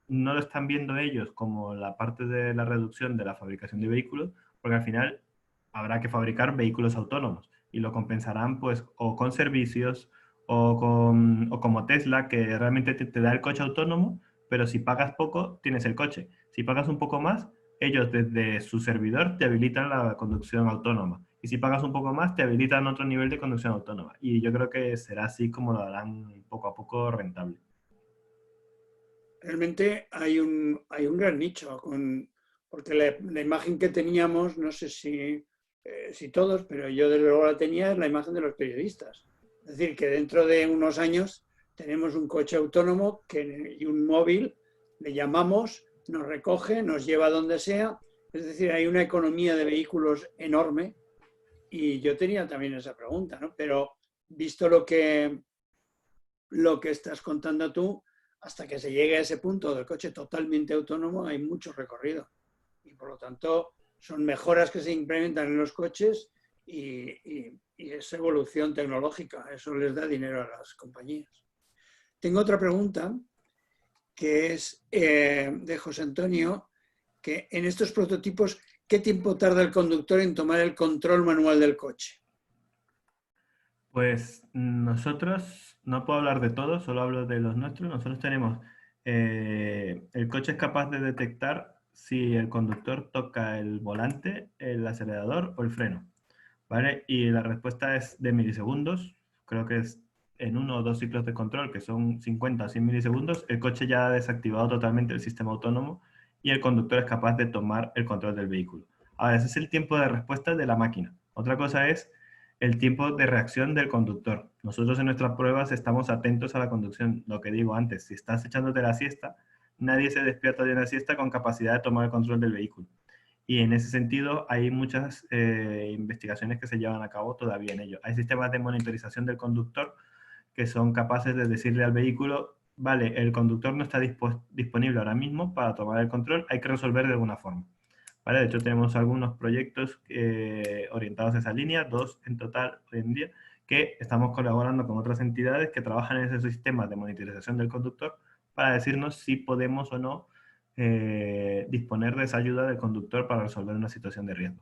lo están viendo ellos como la parte de la reducción de la fabricación de vehículos, porque al final habrá que fabricar vehículos autónomos y lo compensarán pues o con servicios o como Tesla, que realmente te da el coche autónomo, pero si pagas poco, tienes el coche. Si pagas un poco más, ellos desde su servidor te habilitan la conducción autónoma. Y si pagas un poco más, te habilitan otro nivel de conducción autónoma. Y yo creo que será así como lo harán poco a poco rentable. Realmente hay un gran nicho, porque la imagen que teníamos, no sé si todos, pero yo desde luego la tenía, es la imagen de los periodistas. Es decir, que dentro de unos años tenemos un coche autónomo y un móvil, le llamamos, nos recoge, nos lleva a donde sea. Es decir, hay una economía de vehículos enorme y yo tenía también esa pregunta, ¿no? Pero visto lo que estás contando tú, hasta que se llegue a ese punto del coche totalmente autónomo hay mucho recorrido. Y por lo tanto son mejoras que se implementan en los coches y es evolución tecnológica. Eso les da dinero a las compañías. Tengo otra pregunta que es de José Antonio, que en estos prototipos, ¿qué tiempo tarda el conductor en tomar el control manual del coche? Pues nosotros, no puedo hablar de todos, solo hablo de los nuestros. Nosotros tenemos, el coche es capaz de detectar si el conductor toca el volante, el acelerador o el freno, ¿vale? Y la respuesta es de milisegundos, creo que es en uno o dos ciclos de control, que son 50 o 100 milisegundos, el coche ya ha desactivado totalmente el sistema autónomo y el conductor es capaz de tomar el control del vehículo. Ahora, ese es el tiempo de respuesta de la máquina. Otra cosa es el tiempo de reacción del conductor. Nosotros en nuestras pruebas estamos atentos a la conducción. Lo que digo antes, si estás echándote la siesta, nadie se despierta de una siesta con capacidad de tomar el control del vehículo. Y en ese sentido hay muchas investigaciones que se llevan a cabo todavía en ello. Hay sistemas de monitorización del conductor que son capaces de decirle al vehículo, vale, el conductor no está disponible ahora mismo para tomar el control, hay que resolver de alguna forma. ¿Vale? De hecho, tenemos algunos proyectos orientados a esa línea, 2 en total hoy en día, que estamos colaborando con otras entidades que trabajan en esos sistemas de monitorización del conductor para decirnos si podemos o no disponer de esa ayuda del conductor para resolver una situación de riesgo.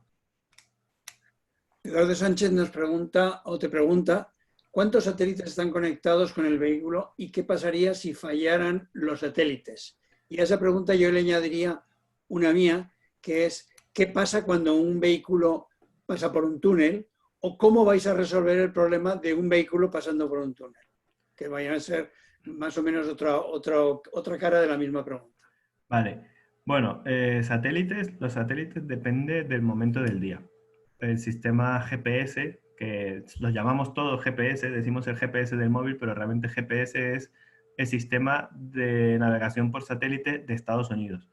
Eduardo Sánchez nos pregunta, o te pregunta, ¿cuántos satélites están conectados con el vehículo y qué pasaría si fallaran los satélites? Y a esa pregunta yo le añadiría una mía, que es, ¿qué pasa cuando un vehículo pasa por un túnel? ¿O cómo vais a resolver el problema de un vehículo pasando por un túnel? Que vayan a ser más o menos otra cara de la misma pregunta. Vale. Bueno, los satélites depende del momento del día. El sistema GPS, que los llamamos todos GPS, decimos el GPS del móvil, pero realmente GPS es el sistema de navegación por satélite de Estados Unidos.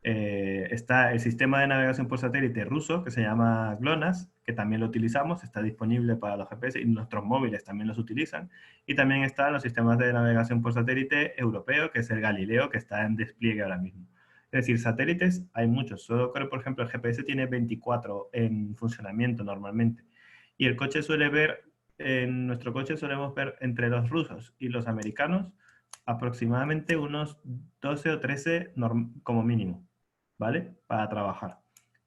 Está el sistema de navegación por satélite ruso, que se llama GLONASS, que también lo utilizamos, está disponible para los GPS y nuestros móviles también los utilizan. Y también están los sistemas de navegación por satélite europeo, que es el Galileo, que está en despliegue ahora mismo. Es decir, satélites hay muchos. Solo creo, por ejemplo, el GPS tiene 24 en funcionamiento normalmente. Y el coche suele ver, en nuestro coche solemos ver entre los rusos y los americanos aproximadamente unos 12 o 13 como mínimo. ¿Vale? Para trabajar.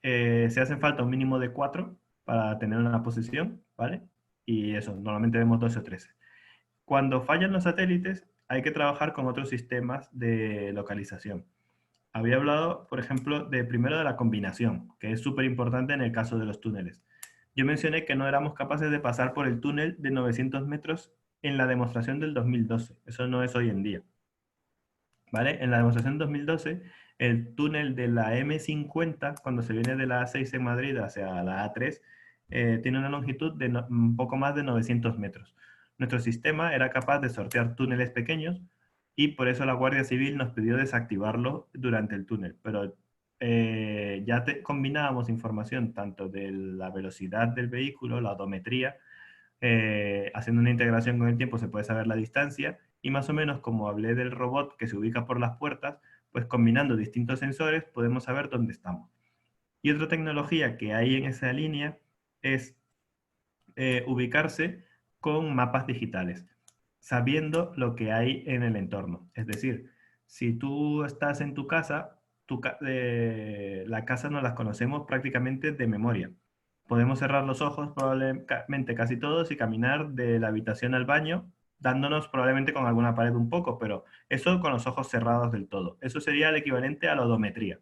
se hacen falta un mínimo de 4 para tener una posición, ¿vale? Y eso, normalmente vemos 12 o 13. Cuando fallan los satélites, hay que trabajar con otros sistemas de localización. Había hablado, por ejemplo, de primero de la combinación, que es súper importante en el caso de los túneles. Yo mencioné que no éramos capaces de pasar por el túnel de 900 metros en la demostración del 2012. Eso no es hoy en día. ¿Vale? En la demostración 2012, el túnel de la M50, cuando se viene de la A6 en Madrid hacia la A3, tiene una longitud de un poco más de 900 metros. Nuestro sistema era capaz de sortear túneles pequeños y por eso la Guardia Civil nos pidió desactivarlo durante el túnel. Pero ya combinábamos información tanto de la velocidad del vehículo, la odometría, haciendo una integración con el tiempo se puede saber la distancia y más o menos como hablé del robot que se ubica por las puertas, pues combinando distintos sensores podemos saber dónde estamos. Y otra tecnología que hay en esa línea es ubicarse con mapas digitales, sabiendo lo que hay en el entorno. Es decir, si tú estás en tu casa, la casa no las conocemos prácticamente de memoria. Podemos cerrar los ojos probablemente casi todos y caminar de la habitación al baño, dándonos probablemente con alguna pared un poco, pero eso con los ojos cerrados del todo. Eso sería el equivalente a la odometría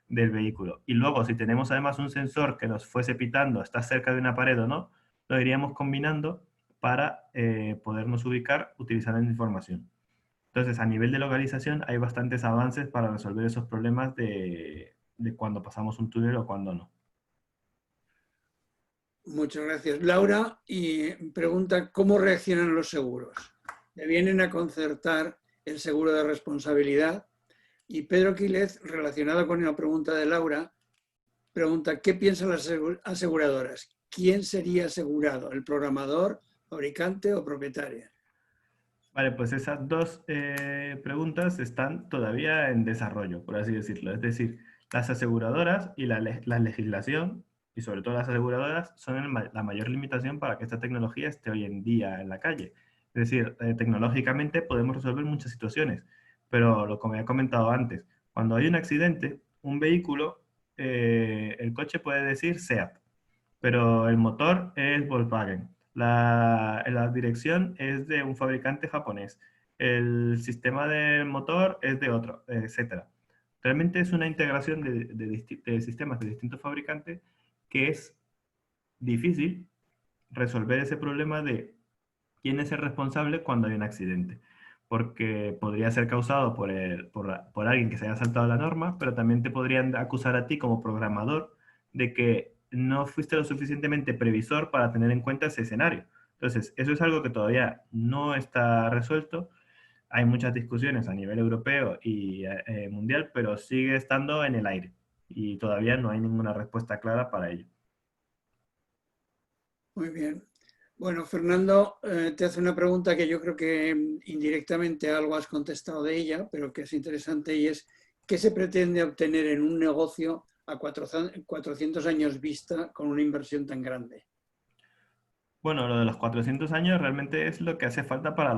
del vehículo. Y luego, si tenemos además un sensor que nos fuese pitando, está cerca de una pared o no, lo iríamos combinando para podernos ubicar utilizando la información. Entonces, a nivel de localización, hay bastantes avances para resolver esos problemas de cuando pasamos un túnel o cuando no. Muchas gracias, Laura. Y pregunta, ¿cómo reaccionan los seguros? ¿Le vienen a concertar el seguro de responsabilidad? Y Pedro Quílez, relacionado con la pregunta de Laura, pregunta, ¿qué piensan las aseguradoras? ¿Quién sería asegurado? ¿El programador, fabricante o propietario? Vale, pues esas dos preguntas están todavía en desarrollo, por así decirlo. Es decir, las aseguradoras y la legislación, y sobre todo las aseguradoras, son la mayor limitación para que esta tecnología esté hoy en día en la calle. Es decir, tecnológicamente podemos resolver muchas situaciones, pero lo que me he comentado antes, cuando hay un accidente, un vehículo, el coche puede decir SEAT, pero el motor es Volkswagen. La dirección es de un fabricante japonés. El sistema del motor es de otro, etcétera. Realmente es una integración de sistemas de distintos fabricantes que es difícil resolver ese problema de quién es el responsable cuando hay un accidente. Porque podría ser causado por alguien que se haya saltado la norma, pero también te podrían acusar a ti como programador de que no fuiste lo suficientemente previsor para tener en cuenta ese escenario. Entonces, eso es algo que todavía no está resuelto. Hay muchas discusiones a nivel europeo y mundial, pero sigue estando en el aire y todavía no hay ninguna respuesta clara para ello. Muy bien. Bueno, Fernando te hace una pregunta que yo creo que indirectamente algo has contestado de ella, pero que es interesante y es, ¿qué se pretende obtener en un negocio a 400 años vista con una inversión tan grande? Bueno, lo de los 400 años realmente es lo que hace falta para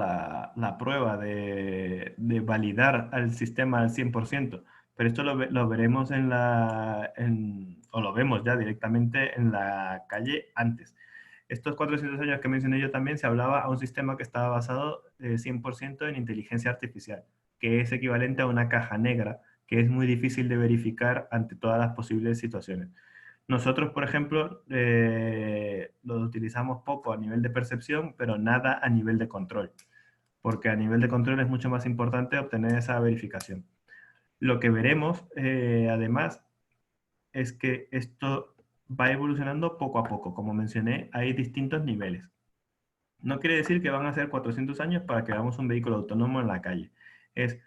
la prueba de validar al sistema al 100%. Pero esto lo veremos o lo vemos ya directamente en la calle antes. Estos 400 años que mencioné yo también se hablaba a un sistema que estaba basado 100% en inteligencia artificial, que es equivalente a una caja negra, que es muy difícil de verificar ante todas las posibles situaciones. Nosotros, por ejemplo, lo utilizamos poco a nivel de percepción, pero nada a nivel de control, porque a nivel de control es mucho más importante obtener esa verificación. Lo que veremos, además, es que esto va evolucionando poco a poco. Como mencioné, hay distintos niveles. No quiere decir que van a ser 400 años para que veamos un vehículo autónomo en la calle. Es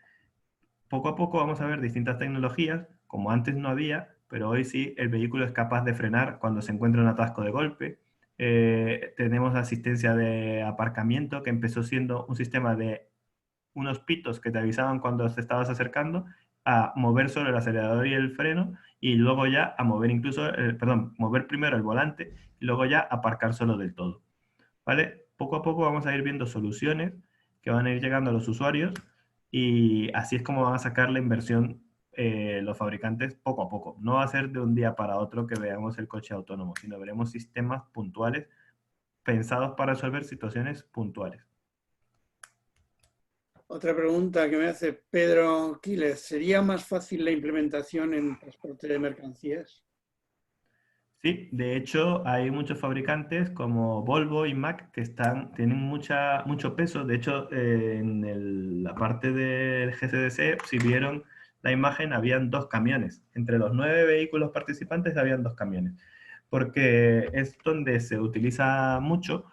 poco a poco vamos a ver distintas tecnologías, como antes no había, pero hoy sí el vehículo es capaz de frenar cuando se encuentra un atasco de golpe. Tenemos asistencia de aparcamiento, que empezó siendo un sistema de unos pitos que te avisaban cuando te estabas acercando, a mover solo el acelerador y el freno, y luego ya a mover incluso, perdón, mover primero el volante y luego ya aparcar solo del todo. ¿Vale? Poco a poco vamos a ir viendo soluciones que van a ir llegando a los usuarios y así es como van a sacar la inversión los fabricantes poco a poco. No va a ser de un día para otro que veamos el coche autónomo, sino veremos sistemas puntuales pensados para resolver situaciones puntuales. Otra pregunta que me hace Pedro Quiles. ¿Sería más fácil la implementación en transporte de mercancías? Sí, de hecho hay muchos fabricantes como Volvo y Mack que tienen mucho peso. De hecho, la parte del GCDC, si vieron la imagen, habían 2 camiones. Entre los 9 vehículos participantes habían 2 camiones. Porque es donde se utiliza mucho,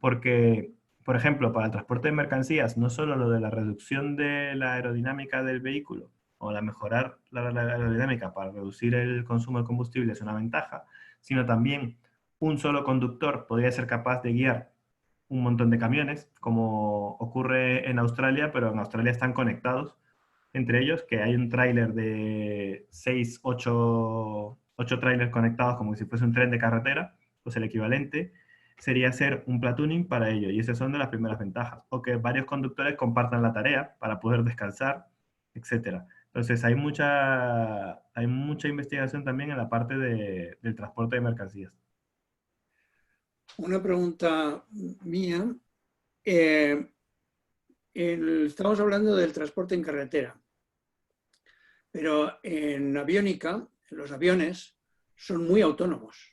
porque, por ejemplo, para el transporte de mercancías, no solo lo de la reducción de la aerodinámica del vehículo o la mejorar la aerodinámica para reducir el consumo de combustible es una ventaja, sino también un solo conductor podría ser capaz de guiar un montón de camiones, como ocurre en Australia, pero en Australia están conectados entre ellos, que hay un tráiler de 6, 8 trailers conectados como si fuese un tren de carretera, pues el equivalente sería hacer un platooning para ello, y esas son de las primeras ventajas, o que varios conductores compartan la tarea para poder descansar, etcétera. Entonces hay mucha investigación también en la parte del transporte de mercancías. Una pregunta mía. Eh, Estamos hablando del transporte en carretera, pero en aviónica, los aviones son muy autónomos.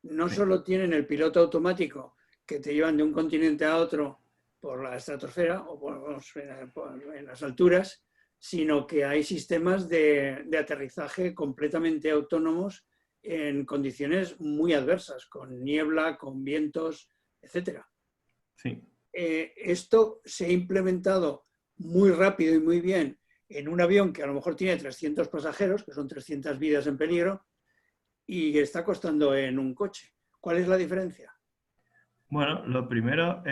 No Sí. solo tienen el piloto automático que te llevan de un continente a otro por la estratosfera o en las alturas, sino que hay sistemas de aterrizaje completamente autónomos en condiciones muy adversas, con niebla, con vientos, etc. Sí. Esto se ha implementado muy rápido y muy bien en un avión que a lo mejor tiene 300 pasajeros, que son 300 vidas en peligro, y está costando en un coche. ¿Cuál es la diferencia? Bueno, lo primero,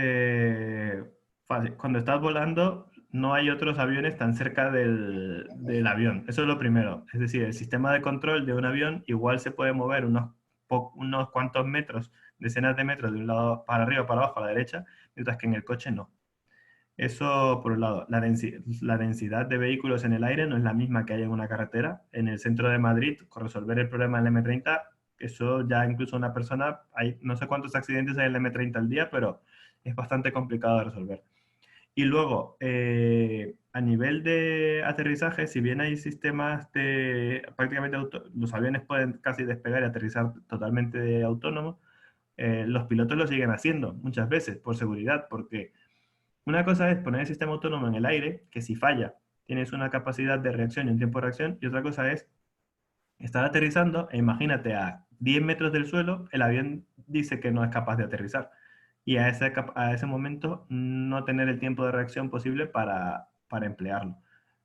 fácil. Cuando estás volando, no hay otros aviones tan cerca del avión. Eso es lo primero. Es decir, el sistema de control de un avión igual se puede mover unos cuantos metros, decenas de metros de un lado para arriba, para abajo, a la derecha, mientras que en el coche no. Eso por un lado. La densidad de vehículos en el aire no es la misma que hay en una carretera. En el centro de Madrid, con resolver el problema del M30, eso ya incluso una persona, hay no sé cuántos accidentes hay en el M30 al día, pero es bastante complicado de resolver. Y luego, a nivel de aterrizaje, si bien hay sistemas de prácticamente los aviones pueden casi despegar y aterrizar totalmente autónomos, los pilotos lo siguen haciendo muchas veces por seguridad, porque una cosa es poner el sistema autónomo en el aire, que si falla, tienes una capacidad de reacción y un tiempo de reacción, y otra cosa es estar aterrizando e imagínate a 10 metros del suelo, el avión dice que no es capaz de aterrizar. Y a ese momento no tener el tiempo de reacción posible para emplearlo.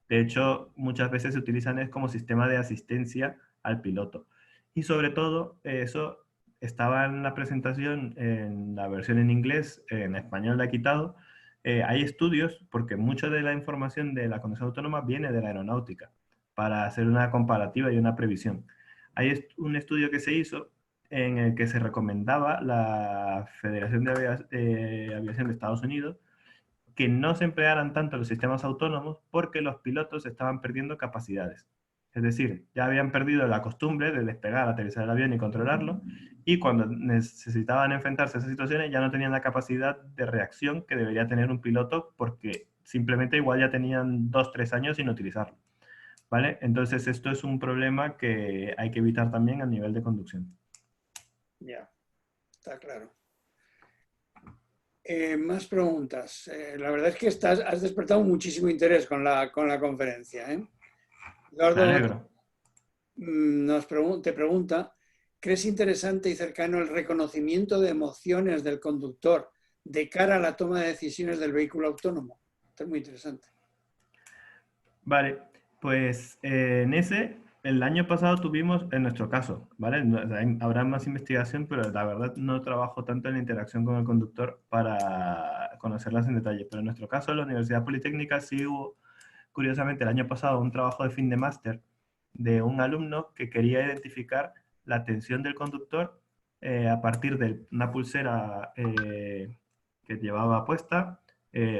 De hecho, muchas veces se utilizan es como sistema de asistencia al piloto. Y sobre todo, eso estaba en la presentación, en la versión en inglés, en español la he quitado. Hay estudios, porque mucha de la información de la conducción autónoma viene de la aeronáutica, para hacer una comparativa y una previsión. Hay un estudio que se hizo en el que se recomendaba la Federación de Aviación de Estados Unidos que no se emplearan tanto los sistemas autónomos porque los pilotos estaban perdiendo capacidades. Es decir, ya habían perdido la costumbre de despegar, aterrizar el avión y controlarlo, y cuando necesitaban enfrentarse a esas situaciones ya no tenían la capacidad de reacción que debería tener un piloto porque simplemente igual ya tenían 2, 3 años sin utilizarlo. ¿Vale? Entonces esto es un problema que hay que evitar también a nivel de conducción. Ya, está claro. Más preguntas. La verdad es que has despertado muchísimo interés con la conferencia, ¿eh? Me Eduardo alegro. te pregunta, ¿crees interesante y cercano el reconocimiento de emociones del conductor de cara a la toma de decisiones del vehículo autónomo? Esto es muy interesante. Vale, pues el año pasado tuvimos, en nuestro caso, ¿vale? Habrá más investigación, pero la verdad no trabajo tanto en la interacción con el conductor para conocerlas en detalle. Pero en nuestro caso, en la Universidad Politécnica sí hubo, curiosamente, el año pasado un trabajo de fin de máster de un alumno que quería identificar la atención del conductor a partir de una pulsera que llevaba puesta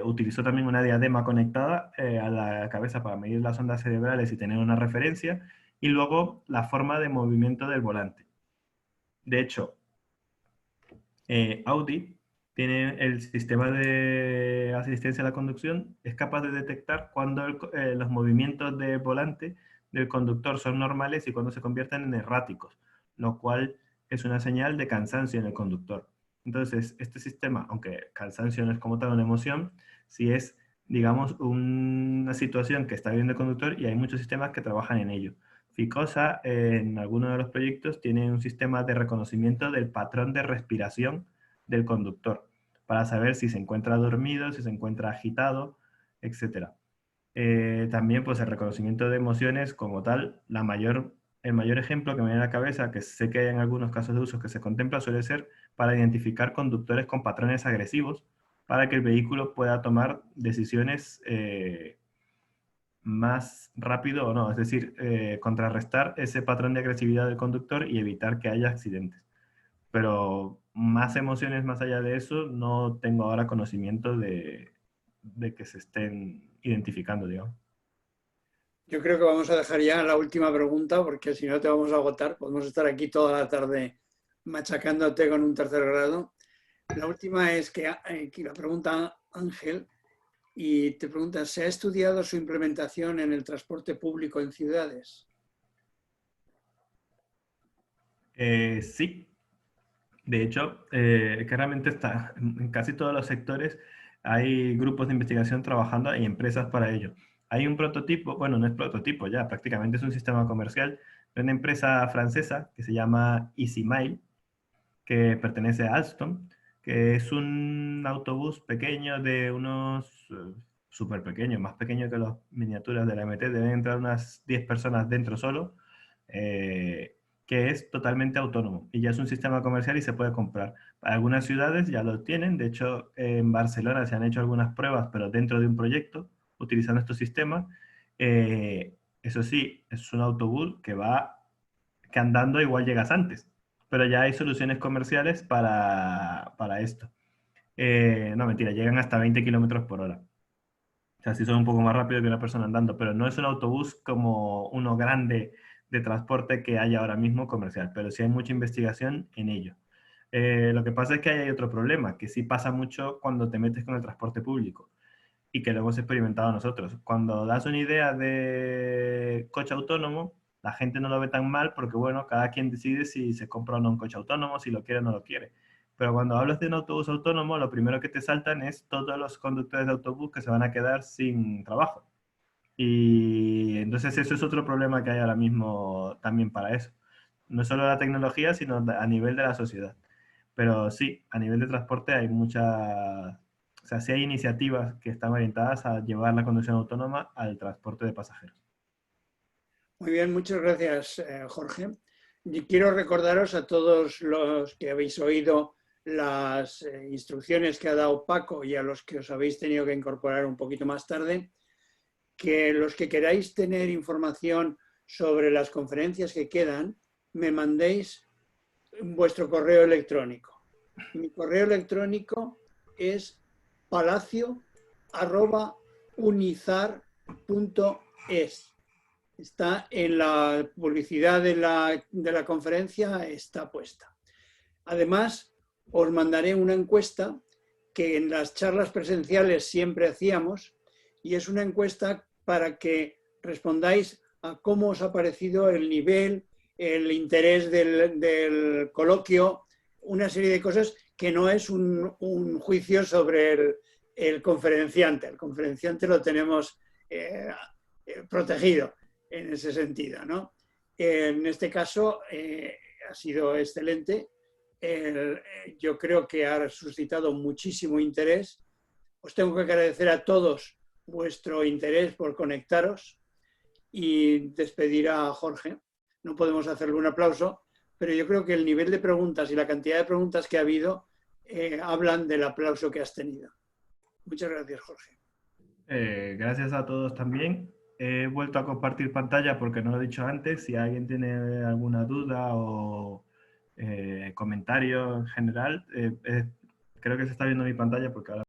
utilizó también una diadema conectada a la cabeza para medir las ondas cerebrales y tener una referencia, y luego la forma de movimiento del volante. De hecho, Audi tiene el sistema de asistencia a la conducción, es capaz de detectar cuando los movimientos de volante del conductor son normales y cuando se convierten en erráticos, lo cual es una señal de cansancio en el conductor. Entonces, este sistema, aunque cansancio no es como tal una emoción, sí es, digamos, una situación que está viviendo el conductor, y hay muchos sistemas que trabajan en ello. Ficosa, en algunos de los proyectos, tiene un sistema de reconocimiento del patrón de respiración del conductor, para saber si se encuentra dormido, si se encuentra agitado, etcétera. También, pues, el reconocimiento de emociones como tal, el mayor ejemplo que me viene a la cabeza, que sé que hay en algunos casos de uso que se contempla, suele ser para identificar conductores con patrones agresivos, para que el vehículo pueda tomar decisiones más rápido o no, es decir, contrarrestar ese patrón de agresividad del conductor y evitar que haya accidentes. Pero más emociones más allá de eso, no tengo ahora conocimiento de que se estén identificando, digamos. Yo creo que vamos a dejar ya la última pregunta porque si no te vamos a agotar. Podemos estar aquí toda la tarde machacándote con un tercer grado. La última es que la pregunta Ángel y te pregunta, ¿se ha estudiado su implementación en el transporte público en ciudades? Sí, de hecho, que realmente está en casi todos los sectores, hay grupos de investigación trabajando y empresas para ello. Hay un prototipo, bueno, no es prototipo ya, prácticamente es un sistema comercial de una empresa francesa que se llama EasyMile, que pertenece a Alstom, que es un autobús pequeño de unos, súper pequeños, más pequeño que las miniaturas de la MT, deben entrar unas 10 personas dentro solo, eh, que es totalmente autónomo y ya es un sistema comercial y se puede comprar. Algunas ciudades ya lo tienen, de hecho en Barcelona se han hecho algunas pruebas, pero dentro de un proyecto, utilizando estos sistemas. Eso sí, es un autobús que andando igual llegas antes, pero ya hay soluciones comerciales para esto. No, mentira, llegan hasta 20 kilómetros por hora. O sea, sí son un poco más rápido que una persona andando, pero no es un autobús como uno grande de transporte que hay ahora mismo comercial, pero sí hay mucha investigación en ello. Lo que pasa es que hay otro problema, que sí pasa mucho cuando te metes con el transporte público y que lo hemos experimentado nosotros. Cuando das una idea de coche autónomo, la gente no lo ve tan mal porque, bueno, cada quien decide si se compra o no un coche autónomo, si lo quiere o no lo quiere. Pero cuando hablas de un autobús autónomo, lo primero que te saltan es todos los conductores de autobús que se van a quedar sin trabajo. Y entonces eso es otro problema que hay ahora mismo también para eso. No solo la tecnología, sino a nivel de la sociedad. Pero sí, a nivel de transporte hay muchas, o sea, sí hay iniciativas que están orientadas a llevar la conducción autónoma al transporte de pasajeros. Muy bien, muchas gracias, Jorge. Y quiero recordaros a todos los que habéis oído las instrucciones que ha dado Paco y a los que os habéis tenido que incorporar un poquito más tarde, que los que queráis tener información sobre las conferencias que quedan, me mandéis vuestro correo electrónico. Mi correo electrónico es palacio@unizar.es. Está en la publicidad de la conferencia, está puesta. Además, os mandaré una encuesta que en las charlas presenciales siempre hacíamos, y es una encuesta para que respondáis a cómo os ha parecido el nivel, el interés del coloquio, una serie de cosas que no es un juicio sobre el conferenciante. El conferenciante lo tenemos protegido en ese sentido, ¿no? En este caso ha sido excelente. Yo creo que ha suscitado muchísimo interés. Os tengo que agradecer a todos vuestro interés por conectaros y despedir a Jorge. No podemos hacerle un aplauso, pero yo creo que el nivel de preguntas y la cantidad de preguntas que ha habido hablan del aplauso que has tenido. Muchas gracias, Jorge. Gracias a todos también. He vuelto a compartir pantalla porque no lo he dicho antes. Si alguien tiene alguna duda o comentario en general, creo que se está viendo mi pantalla porque ahora